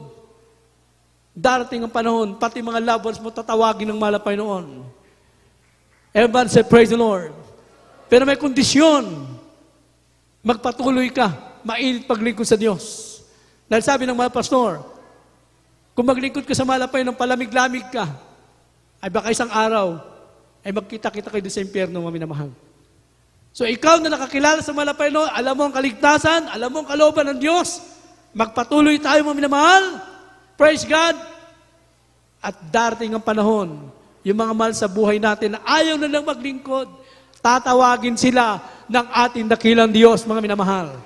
Darating ang panahon, pati mga loved ones mo tatawagin ng mahal na Panginoon. Everyone say, praise the Lord. Pero may kondisyon. Magpatuloy ka, mainit paglingkod sa Diyos. Dahil sabi ng mga pastor, Kung maglingkod ka sa malapay ng palamig-lamig ka, ay baka isang araw, ay magkita-kita kayo doon sa impyerno, mga minamahal. So ikaw na nakakilala sa malapay no, alam mo ang kaligtasan, alam mo ang kalooban ng Diyos, magpatuloy tayo, mga minamahal. Praise God. At darating ang panahon, yung mga mahal sa buhay natin na ayaw na lang maglingkod, tatawagin sila ng ating dakilang Diyos, mga minamahal.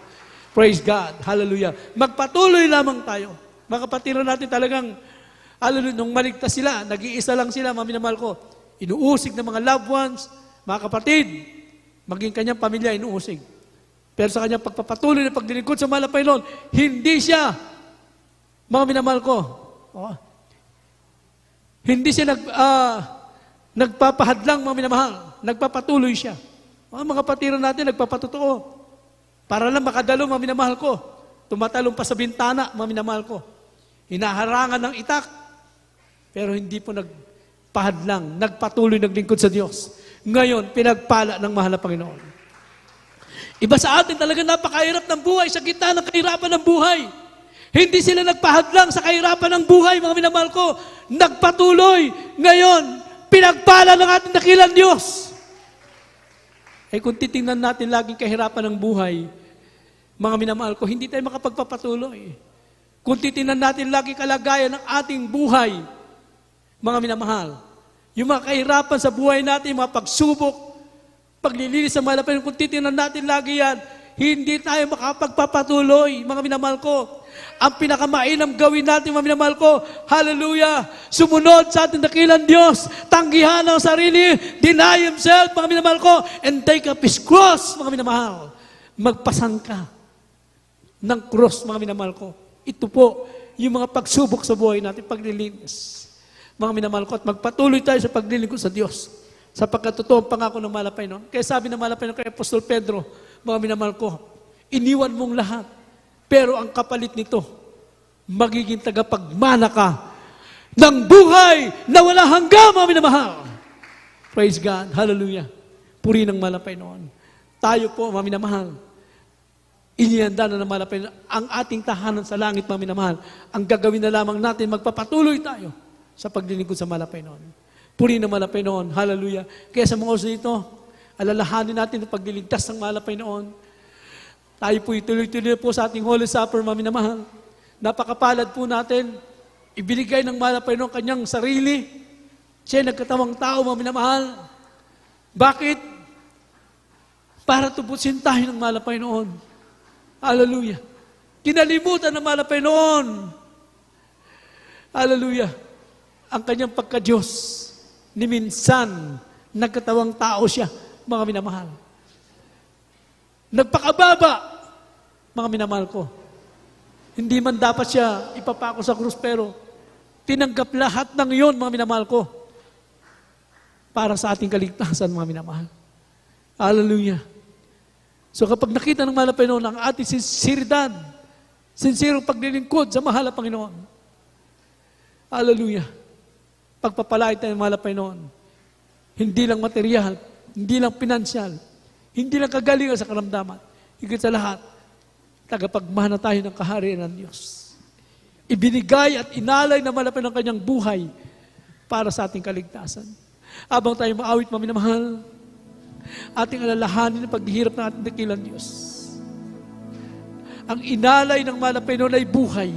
Praise God. Hallelujah. Magpatuloy lamang tayo. Mga kapatid natin talagang, nung maligtas sila, nag-iisa lang sila, mga minamahal ko, inuusig ng mga loved ones, mga kapatid, maging kanyang pamilya inuusig. Pero sa kanyang pagpapatuloy na paglilingkod sa malapay noon, hindi siya, mga minamahal ko, hindi siya nagpapahadlang, mga minamahal, nagpapatuloy siya. Mga kapatiran natin, nagpapatotoo. Para lang makadalo, mga minamahal ko, tumatalong pa sa bintana, mga minamahal ko. Hinaharangan ng itak, pero hindi po nagpahadlang, nagpatuloy, naglingkod sa Diyos. Ngayon, pinagpala ng mahal na Panginoon. Iba sa atin talaga napakahirap ng buhay, sa gitna ng kahirapan ng buhay. Hindi sila nagpahadlang sa kahirapan ng buhay, mga minamahal ko. Nagpatuloy. Ngayon, pinagpala ng ating dakilang Diyos. Kung titingnan natin laging kahirapan ng buhay, mga minamahal ko, hindi tayo makapagpapatuloy. Kung titingnan natin laging kalagayan ng ating buhay, mga minamahal, yung mga kahirapan sa buhay natin, mga pagsubok, paglilinis sa malapay, kung titingnan natin lagi yan, hindi tayo makapagpapatuloy, mga minamahal ko. Ang pinakamainam gawin natin, mga minamahal ko, hallelujah, sumunod sa ating dakilang Diyos, tanggihan ang sarili, deny himself, mga minamahal ko, and take up his cross, mga minamahal. Magpasan ka ng cross, mga minamahal ko. Ito po, yung mga pagsubok sa buhay natin, paglilinis. Mga minamahal ko, at magpatuloy tayo sa paglilingkod sa Diyos. Sapagkat totoo ang pangako ng malapay noon. Kaya sabi ng malapay noon kay Apostol Pedro, mga minamahal ko, iniwan mong lahat. Pero ang kapalit nito, magiging tagapagmana ka ng buhay na wala hanggang, mga minamahal. Praise God. Hallelujah. Puri ng malapay noon. Tayo po, mga minamahal, inihanda na ng malapay noon ang ating tahanan sa langit, mga minamahal. Ang gagawin na lamang natin, magpapatuloy tayo sa paglilingkod sa malapay noon. Puri ng malapay noon. Hallelujah. Kaya sa mga oras nito, alalahanin natin ang pagliligtas ng malapay noon. Tayo po ituloy-tuloy po sa ating Holy Supper, mga minamahal. Napakapalad po natin. Ibinigay ng malapay noon kanyang sarili. Siya nagkatawang tao, mga minamahal. Bakit? Para tubusin tayo ng malapay noon. Hallelujah. Kinalimutan ng malapay noon. Hallelujah. Ang kanyang pagka-Diyos, ni minsan, nagkatawang tao siya, mga minamahal. Nagpakababa, mga minamahal ko. Hindi man dapat siya ipapako sa krus, pero tinanggap lahat ng iyon, mga minamahal ko, para sa ating kaligtasan, mga minamahal. Hallelujah. So kapag nakita ng malapay noon ang ating sinseridad, sinserong paglilingkod sa mahal na Panginoon, hallelujah, pagpapalait tayo ng malapay noon, hindi lang material, hindi lang pinansyal, hindi lang kagalingan sa karamdaman, higit sa lahat, tagapagmana tayo ng kaharian ng Diyos. Ibinigay at inalay na malapay ng kanyang buhay para sa ating kaligtasan. Habang tayo maawit, mga minamahal, ating alalahanin ang paghihirap ng ating dakilang Diyos. Ang inalay ng malapay noon ay buhay.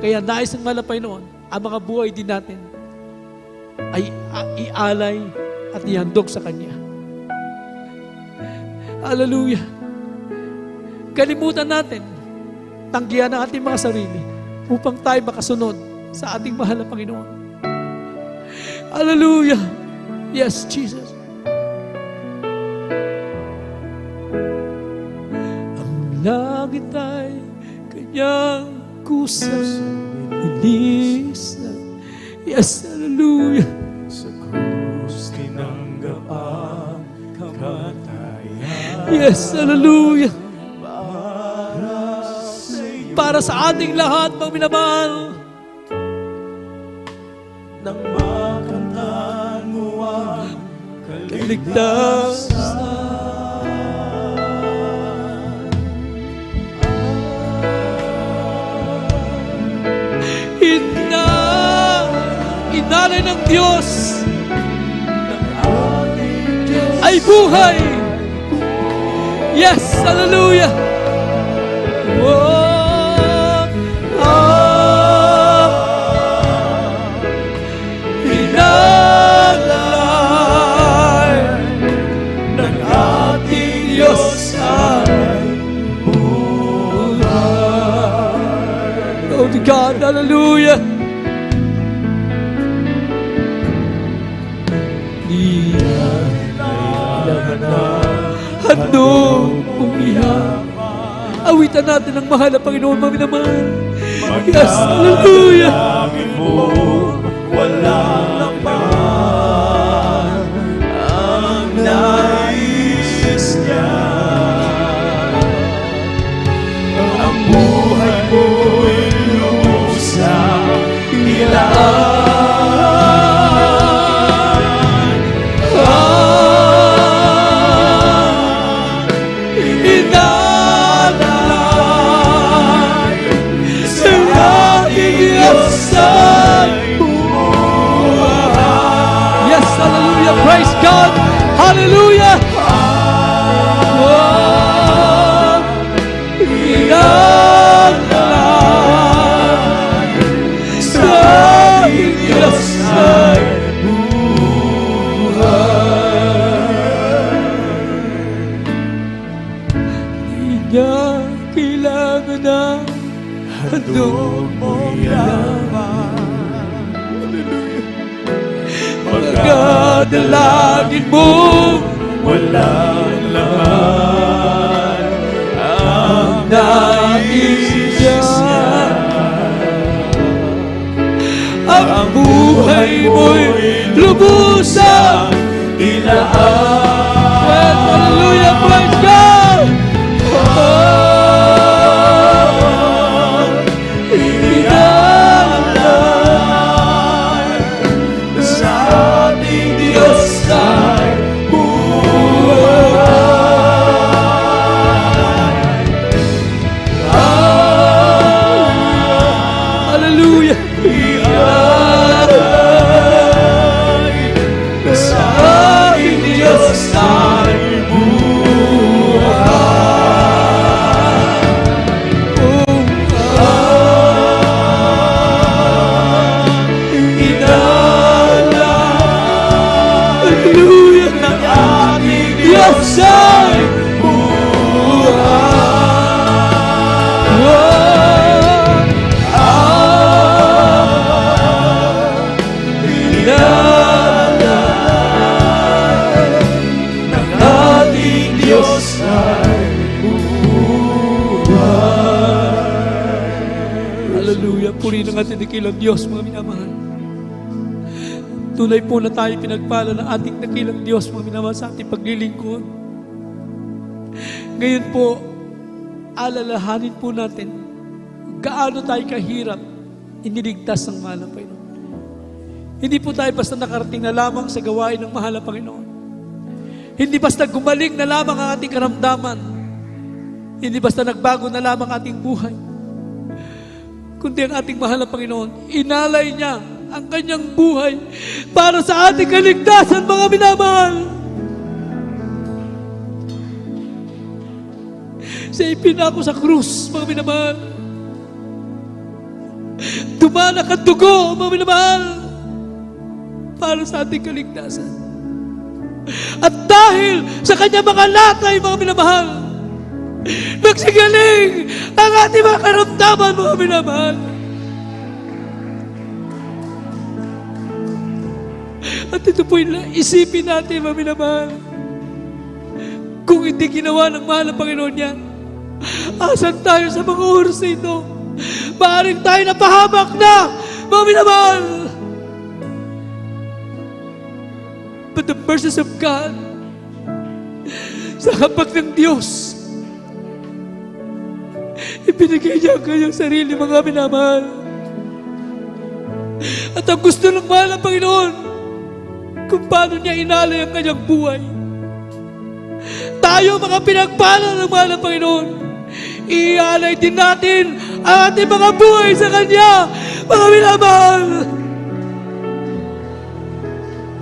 Kaya nais ng malapay noon, ang mga buhay din natin ay ialay at ihandog sa Kanya. Hallelujah. Kalimutan natin, tanggihan ang ating mga sarili upang tayo makasunod sa ating mahal na Panginoon. Hallelujah. Yes, Jesus. Ang langit ay Kanyang kusang inisan. Yes, hallelujah. Sa krus tinanggap ang kamatayan. Yes, hallelujah. Para sa ating lahat, mga minamahal. Nang makamtan mo ang Kaligtasan. pangalan ng Diyos ay buhay. Yes, hallelujah. Oh, inalalay ng ating Diyos ay buhay. Oh to God, hallelujah. Handog umiyak. Awitan natin ang mahal na Panginoon, mga minamahal. Yes, hallelujah. Walang laman ang nais niya. Ang buhay mo'y lubusang ilaan. Yes, hallelujah. Praise God. Hallelujah. Oh, inalalay sa aking Diyos ay buhay. Di niya kailangan ng handog mong yaman. Pagkadalangin mo, Walang laman ang nais niya. Ang buhay mo'y lubusang ilaan. Yes, hallelujah, praise God. Inalalay sa ating Diyos ay buhay. Hallelujah. Ilalay sa ating Diyos ay Hallelujah. ng ating Yes, ay ng ating Diyos ay Hallelujah. Purihin ang ating dakilang Diyos, mga minamahal. Tunay po na tayo pinagpala ng ating dakilang Diyos, mga minamahal, sa ating paglilingkod. Ngayon po, alalahanin po natin gaano tayo kahirap iniligtas ng mahal na Panginoon. Hindi po tayo basta nakarating na lamang sa gawain ng mahal na Panginoon. Hindi basta gumaling na lamang ang ating karamdaman. Hindi basta nagbago na lamang ating buhay. Kundi ang ating mahal na Panginoon, inalay niya ang kanyang buhay para sa ating kaligtasan, mga minamahal. Siya ipinako sa krus, mga minamahal. Dumanak ang dugo, mga minamahal, para sa ating kaligtasan. At dahil sa kanyang mga latay, mga minamahal, nagsigaling ang ating mga karamdaman, mga minamahal. At ito po isipin natin, mga minamahal. Kung hindi ginawa ng mahal na Panginoon yan, asan tayo sa mga oras na ito? Maaaring tayo napahamak na, mga minamahal. But the mercies of God, sa habag ng Diyos, ibinigay niya ang kanyang sarili, mga minamahal. At ang gusto ng mahal ng Panginoon, kung paano niya inalay ang kanyang buhay. Tayo, mga pinagpala ng mahal ng Panginoon, ialay din natin ang ating mga buhay sa Kanya, mga minamahal.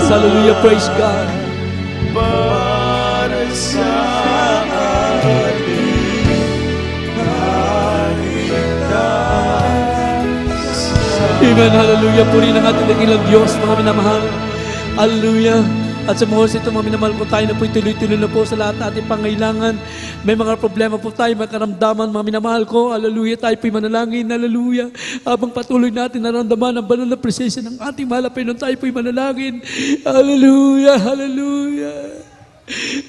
Jesus. Hallelujah. Praise God. para sa Amen. Hallelujah. Puri ng ating dakilang Diyos, mga minamahal. Hallelujah. At sa mga ito, mga minamahal ko, tayo na po tuloy-tuloy na po sa lahat ng ating pangailangan. May mga problema po tayo, may karamdaman, mga minamahal ko. Hallelujah. Tayo po'y manalangin. Hallelujah. Habang patuloy natin naramdaman ang banal na presensya ng ating mahal na Panginoon, tayo po'y manalangin. Hallelujah. Hallelujah.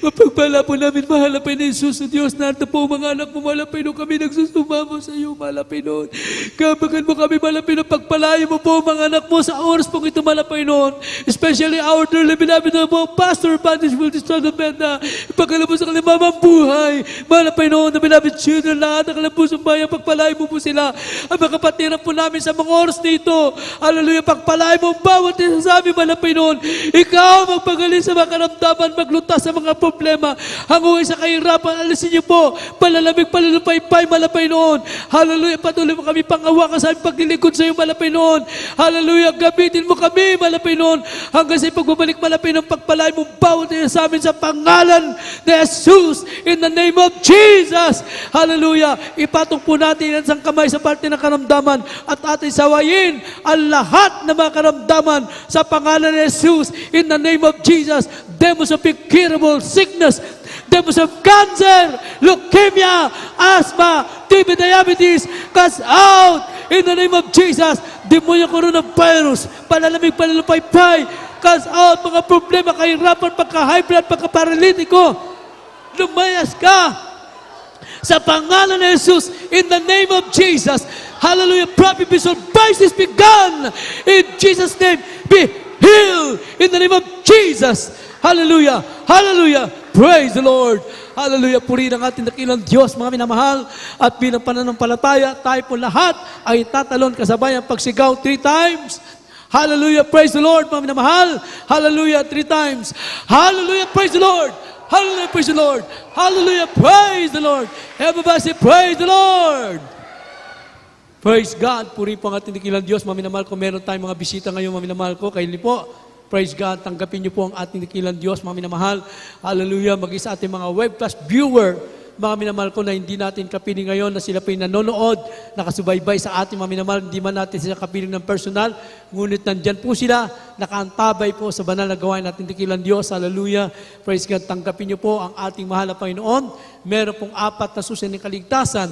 Mapagpala po namin, mahal na Panginoon Jesus, Diyos, narito po mga anak mo, mahal na Panginoon, kami nagsusumamo sa iyo, mahal na Panginoon. Kapagan mo kami, mahal na Panginoon, pagpalayo mo po mga anak mo sa oras pong ito, mahal na Panginoon. Especially our dearly beloved na po, Pastor Baptist will destroy the benda. Ipagkala mo sa kanilang mamang buhay, mahal na Panginoon, na beloved children, lahat ng kanilang pusong bayan, pagpalayo mo po sila. Ang mga kapatiran po namin sa mga oras nito, hallelujah, pagpalayo mo bawat isa sa amin, mahal na Panginoon. Ikaw magpagaling sa mga karamdaman, maglutas sa mga problema, hanggang sa kahirapan, alisin niyo po, palalamig, palulupay-pay, malapay noon. Hallelujah, patuloy mo kami pangawakan sa aming paglilingkod sa iyo, malapay noon. Hallelujah, gamitin mo kami, malapay noon, hanggang sa pagbabalik, malapay noon, pagpalay mo bawat isa sa amin sa pangalan ni Jesus, in the name of Jesus. Hallelujah, ipatong po natin ang isang kamay sa parte ng karamdaman at ating sawayin ang lahat ng mga karamdaman sa pangalan ni Jesus, in the name of Jesus. Demons of incurable sickness, demons of cancer, leukemia, asthma, TB, diabetes, cast out in the name of Jesus. Demonyo coronavirus, palalamig, palalupay-pay, cast out mga problema, kahirapan, pagka-high blood, pagka-paralitiko. Lumayas ka sa pangalan ni Jesus, in the name of Jesus. Hallelujah. Prophet Bishop Vices begun in Jesus' name. Be healed in the name of Jesus. Hallelujah! Hallelujah! Praise the Lord! Hallelujah! Puri ng ating dakilang Diyos, mga minamahal. At bilang pananampalataya, tayo po lahat ay tatalon kasabay ang pagsigaw 3 times. Hallelujah! Praise the Lord, mga minamahal. Hallelujah! 3 times. Hallelujah! Praise the Lord! Hallelujah! Praise the Lord! Hallelujah! Praise the Lord! Everybody say, praise the Lord! Praise God! Puri po ang ating dakilang Diyos, mga minamahal ko. Meron tayong mga bisita ngayon, mga minamahal ko. Kaili po. Praise God, tanggapin niyo po ang ating dakilang Diyos, mga minamahal. Hallelujah, mag-isa ating mga webcast viewer, mga minamahal ko, na hindi natin kapiling ngayon, na sila po yung nanonood, nakasubaybay sa ating mga minamahal, hindi man natin sila kapiling ng personal, ngunit nandyan po sila, nakaantabay po sa banal na gawain natin dakilang Diyos. Hallelujah, praise God, tanggapin niyo po ang ating mahal na Panginoon. Meron pong 4 na susi ng kaligtasan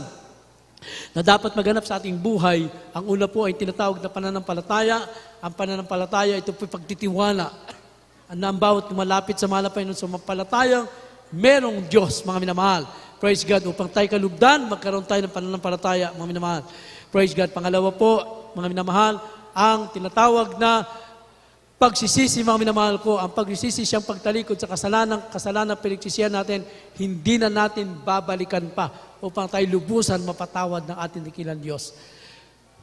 na dapat maganap sa ating buhay. Ang una po ay tinatawag na pananampalataya. Ang pananampalataya, ito po pagtitiwala. Ang bawat lumalapit sa mahal na Panginoon sa mampalataya, merong Diyos, mga minamahal. Praise God, upang tayo kalugdan, magkaroon tayo ng pananampalataya, mga minamahal. Praise God. Pangalawa po, mga minamahal, ang tinatawag na pagsisisi, mga minamahal ko. Ang pagsisisi siyang pagtalikod sa kasalanan pinagsisihan natin, hindi na natin babalikan pa upang tayo lubusan mapatawad ng ating dakilang Diyos.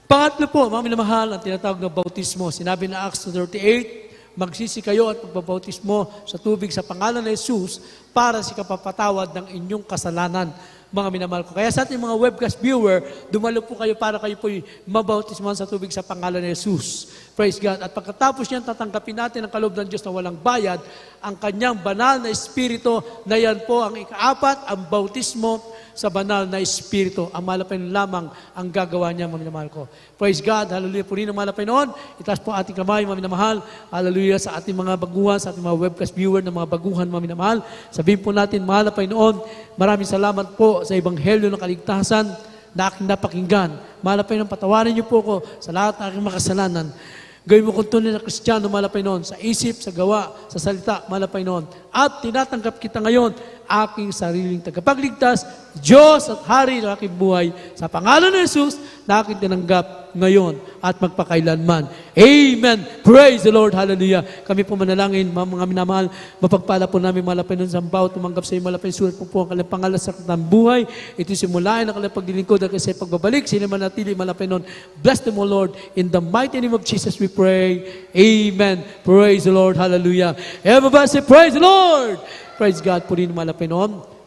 Pangatlo po, mga minamahal, ang tinatawag na bautismo. Sinabi na Acts 38, magsisi kayo at magbabautismo sa tubig sa pangalan ng Jesus para sa kapapatawad ng inyong kasalanan, mga minamahal ko. Kaya sa ating mga webcast viewer, dumalo po kayo para kayo po'y mabautismohan sa tubig sa pangalan ng Jesus. Praise God. At pagkatapos niyan, tatanggapin natin ang kaloob ng Diyos na walang bayad, ang kanyang banal na Espiritu, na yan po ang ika-4, ang bautismo sa banal na Espiritu. Ang mahal na Panginoon lamang ang gagawa niya, mga minamahal ko. Praise God. Hallelujah. Purihin ang mahal na Panginoon. Itaas po ating kamay, mga minamahal. Hallelujah. Sa ating mga baguhan, sa ating mga webcast viewer ng mga baguhan, mga minamahal. Sabihin po natin, mahal na Panginoon, maraming salamat po sa Ebanghelyo ng Kaligtasan na aking napakinggan. Mahal na Panginoon, patawarin niyo po ko sa lahat ng aking makasalanan. Gawin mo kong tunay na Kristiyano, mahal na Panginoon, sa isip, sa gawa, sa salita, mahal na Panginoon. At tinatanggap kita ngayon, aking sariling tagapagligtas, Diyos at Hari ng aking buhay, sa pangalan ng Jesus, na aking tinanggap ngayon at magpakailanman. Amen. Praise the Lord. Hallelujah. Kami po manalangin, mga minamahal, mapagpala po namin, mahal na Panginoon, sa bawat tumanggap sa iyo, mahal na Panginoon, sulat po ang kanilang pangalan sa katang buhay. Ito simulain ang kanilang paglilingkod at kasi pagbabalik, sila manatili, mahal na Panginoon. Bless them, O Lord. In the mighty name of Jesus we pray. Amen. Praise the Lord. Hallelujah. Everybody say, praise the Lord. Praise God. Purihin, mahal na Panginoon.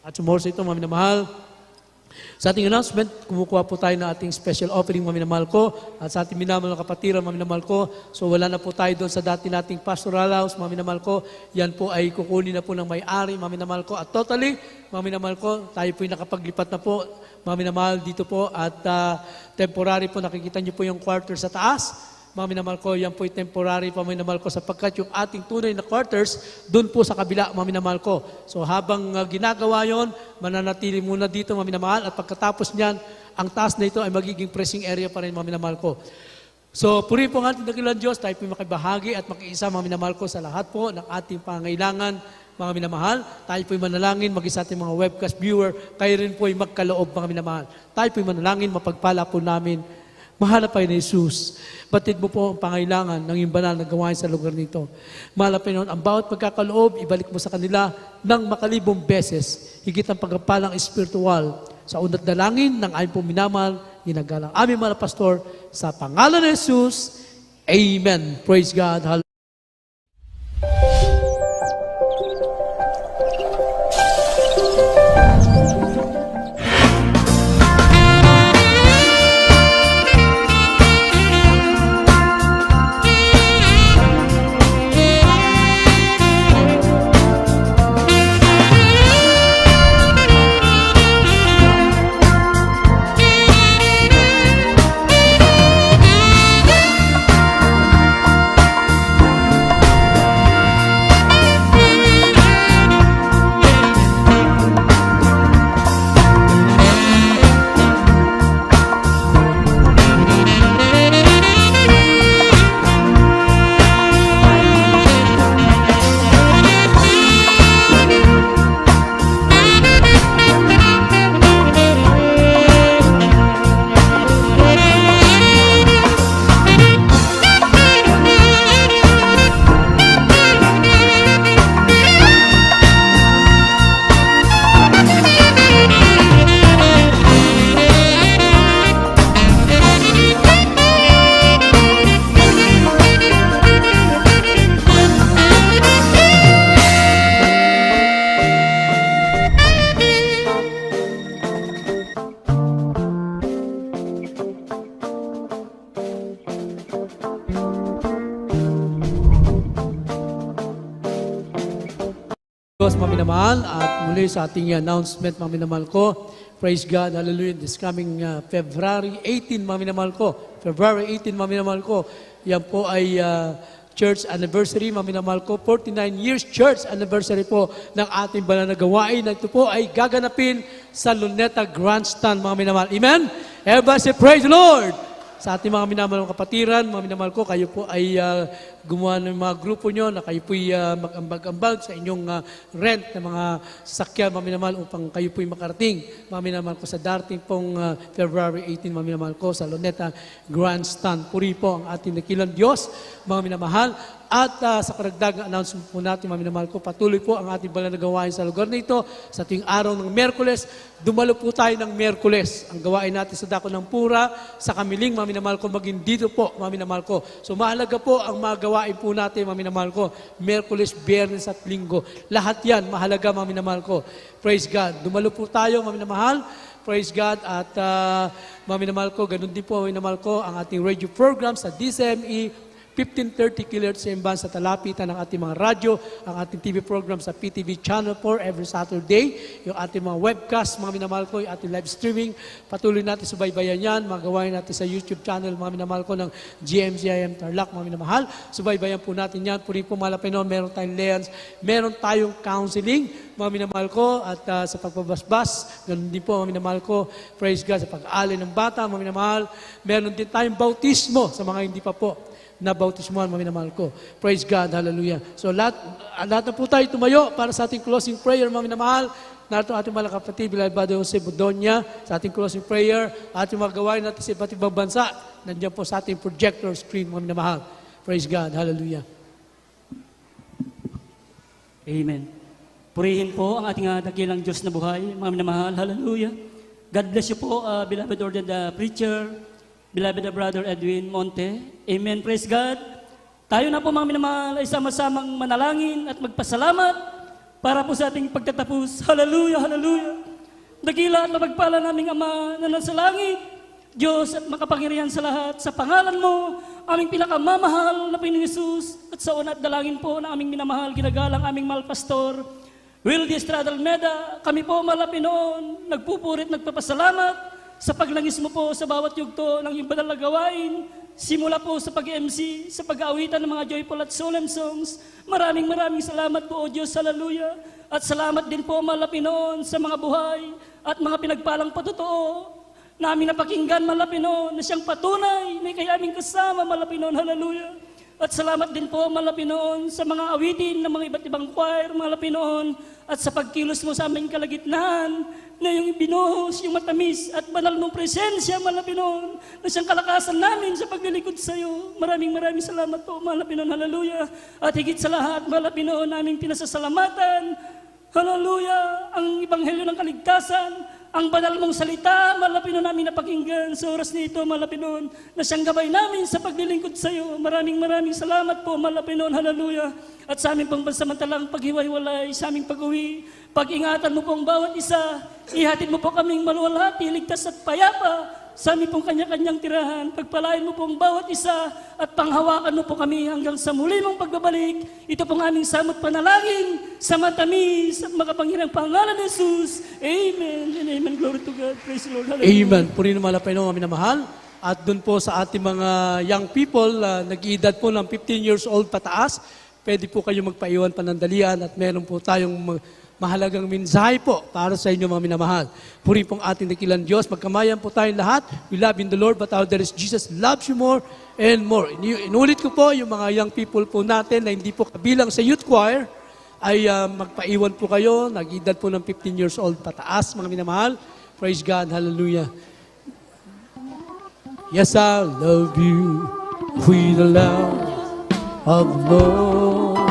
At sumorsa ito, mga minamahal, Sa ating announcement, kumukuha po tayo ng ating special offering, mga minamahal ko. At sa ating minamahal na kapatiran, mga minamahal ko. So wala na po tayo doon sa dati nating pastoral house, mga minamahal ko. Yan po ay kukunin na po ng may-ari, mga minamahal ko. At totally, mga minamahal ko, tayo po yung nakapaglipat na po, mga minamahal dito po. At temporary po, nakikita niyo po yung quarter sa taas. Mga minamahal ko, yan po'y temporary pa mga minamahal ko sapagkat yung ating tunay na quarters, doon po sa kabila, mga minamahal ko. So habang ginagawa yon, mananatili muna dito, mga minamahal, at pagkatapos niyan, ang taas na ito ay magiging pressing area pa rin, mga minamahal ko. So puri po ang ating dakilang Diyos, tayo po makibahagi at makiisa, mga minamahal ko, sa lahat po ng ating pangailangan, mga minamahal. Tayo po'y manalangin, mag-isa ating mga webcast viewer, kayo rin po'y magkaloob, mga minamahal. Tayo po'y manalangin, mapagpala po namin. Mahal na Panginoon Jesus, batid mo po ang pangailangan ng iyong banal na gawain sa lugar nito. Mahal na Panginoon, ang bawat pagkakaloob, ibalik mo sa kanila ng makalibong beses, higit ang pagkapalang espiritual sa unat dalangin ng aming pong minamahal, ginagalang aming mga pastor, sa pangalan ng Jesus, Amen. Praise God. Hallelujah. Diyos, mga minamahal, at muli sa ating announcement, mga minamahal ko, praise God, hallelujah, this coming February 18, mga minamahal ko, February 18, mga minamahal ko, yan po ay church anniversary, mga minamahal ko, 49 years church anniversary po ng ating banal na gawain, na ito po ay gaganapin sa Luneta Grandstand, mga minamahal. Amen? Everybody say, praise the Lord! Sa ating mga minamahal kapatiran, mga minamahal ko, kayo po ay gumawa ng mga grupo nyo na kayo po'y mag-ambag-ambag sa inyong rent na mga sasakyan, mga minamahal, upang kayo po'y makarating, mga minamahal ko, sa darating pong February 18, mga minamahal ko, sa Luneta Grandstand. Puri po ang ating dakilang Diyos, mga minamahal. At sa karagdagang announcement po natin, mga minamahal ko, patuloy po ang ating banal na gawain sa lugar na ito. Sa tuwing araw ng Miyerkules, dumalo po tayo ng Miyerkules. Ang gawain natin sa Dako ng Pura, sa Kamiling, mga minamahal ko, maging dito po, mga minamahal ko. So mahalaga po ang mga gawain po natin, mga minamahal ko, Miyerkules, Biyernes at Linggo. Lahat yan, mahalaga, mga minamahal ko. Praise God. Dumalo po tayo, mga minamahal. Praise God. At mga minamahal ko, ganun din po, mga minamahal ko, ang ating radio program sa DCME, 1530 kHz sa talapitan ng ating mga radyo, ang ating TV program sa PTV Channel 4 every Saturday, yung ating mga webcast, mga minamahal ko, yung ating live streaming, patuloy natin subaybayan yan, magawain natin sa YouTube channel, mga minamahal ko, ng GMCIM Tarlac, mga minamahal, subaybayan po natin yan, puri po malapinon, meron tayong layans, meron tayong counseling, mga minamahal ko, at sa pagbabasbas, ganun din po, mga minamahal ko, praise God, sa pag-aalay ng bata, mga minamahal, meron din tayong bautismo sa mga hindi pa po na bautismuhan, mga minamahal ko. Praise God, hallelujah. So lahat na po tayo tumayo para sa ating closing prayer, mga minamahal. Narito ating mga kapatid, Bilal Bado Jose Budonya, sa ating closing prayer, ating mga gawain natin sa iba't ibang bansa. Nandiyan po sa ating projector screen, mga minamahal. Praise God, hallelujah. Amen. Purihin po ang ating dakilang Diyos na buhay, mga minamahal, hallelujah. God bless you po, beloved ordained preacher, beloved Brother Edwin Monte. Amen. Praise God. Tayo na po, mga minamahal, ay sama-samang manalangin at magpasalamat para po sa ating pagtatapos. Hallelujah, hallelujah. Dakila at mapagpala naming Ama na nasa langit, Diyos at makapangyarihan sa lahat, sa pangalan mo, aming pinakamamahal na Panginoong Hesus, at sa una at dalangin po na aming minamahal, ginagalang aming mahal pastor, Will D. Estrada Almeda, kami po malapit noon, nagpupurit, nagpapasalamat sa paglangis mo po sa bawat yugto ng iyong banal na gawain, simula po sa pag-MC, sa pag-aawitan ng mga joyful at solemn songs. Maraming salamat po, O Diyos, hallelujah. At salamat din po malapit noon sa mga buhay at mga pinagpalang patotoo namin napakinggan malapit noon na siyang patunay na kay aming kasama malapit noon, hallelujah. At salamat din po malapit noon sa mga awitin ng mga iba't ibang choir malapit noon at sa pagkilos mo sa aming kalagitnaan na yung binuhos, yung matamis at banal mong presensya malapit noon na siyang kalakasan namin sa paglilingkod sa iyo. Maraming salamat po malapit noon, hallelujah. At higit sa lahat malapit noon naming pinasasalamatan, hallelujah, ang ebanghelyo ng kaligtasan, ang banal mong salita, malapit na namin napakinggan sa oras nito, malapit noon, na siyang gabay namin sa paglilingkod sa iyo. Maraming salamat po, malapit noon, hallelujah. At sa aming pangbansamantalang paghiwa-hiwalay, sa aming pag-uwi, pag-ingatan mo po ang bawat isa, ihatid mo po kaming maluwalhati, ligtas at payapa, sa aming pong kanya-kanyang tirahan, pagpalain mo po ang bawat isa, at panghawakan mo po kami hanggang sa muli mong pagbabalik. Ito pong aming samot panalangin, sa matamis at makapangyarang pangalan ni Jesus. Amen and amen. Glory to God. Praise the Lord. Hallelujah. Amen. Purihin naman po kami na mahal. At doon po sa ating mga young people, nag-iedad po ng 15 years old pataas, pwede po kayo magpaiwan panandalian at meron po tayong mahalagang mensahe po para sa inyo mga minamahal. Purihin pong ating dakilang Diyos. Magkamayan po tayong lahat. We love in the Lord, but out there is Jesus loves you more and more. Inulit ko po yung mga young people po natin na hindi po kabilang sa youth choir, ay magpaiwan po kayo. Nag-edad po ng 15 years old pataas, mga minamahal. Praise God. Hallelujah. Yes, I love you with the love of the Lord.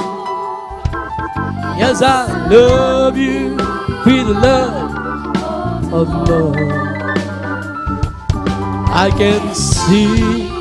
Yes, I love you with the love of the Lord. I can see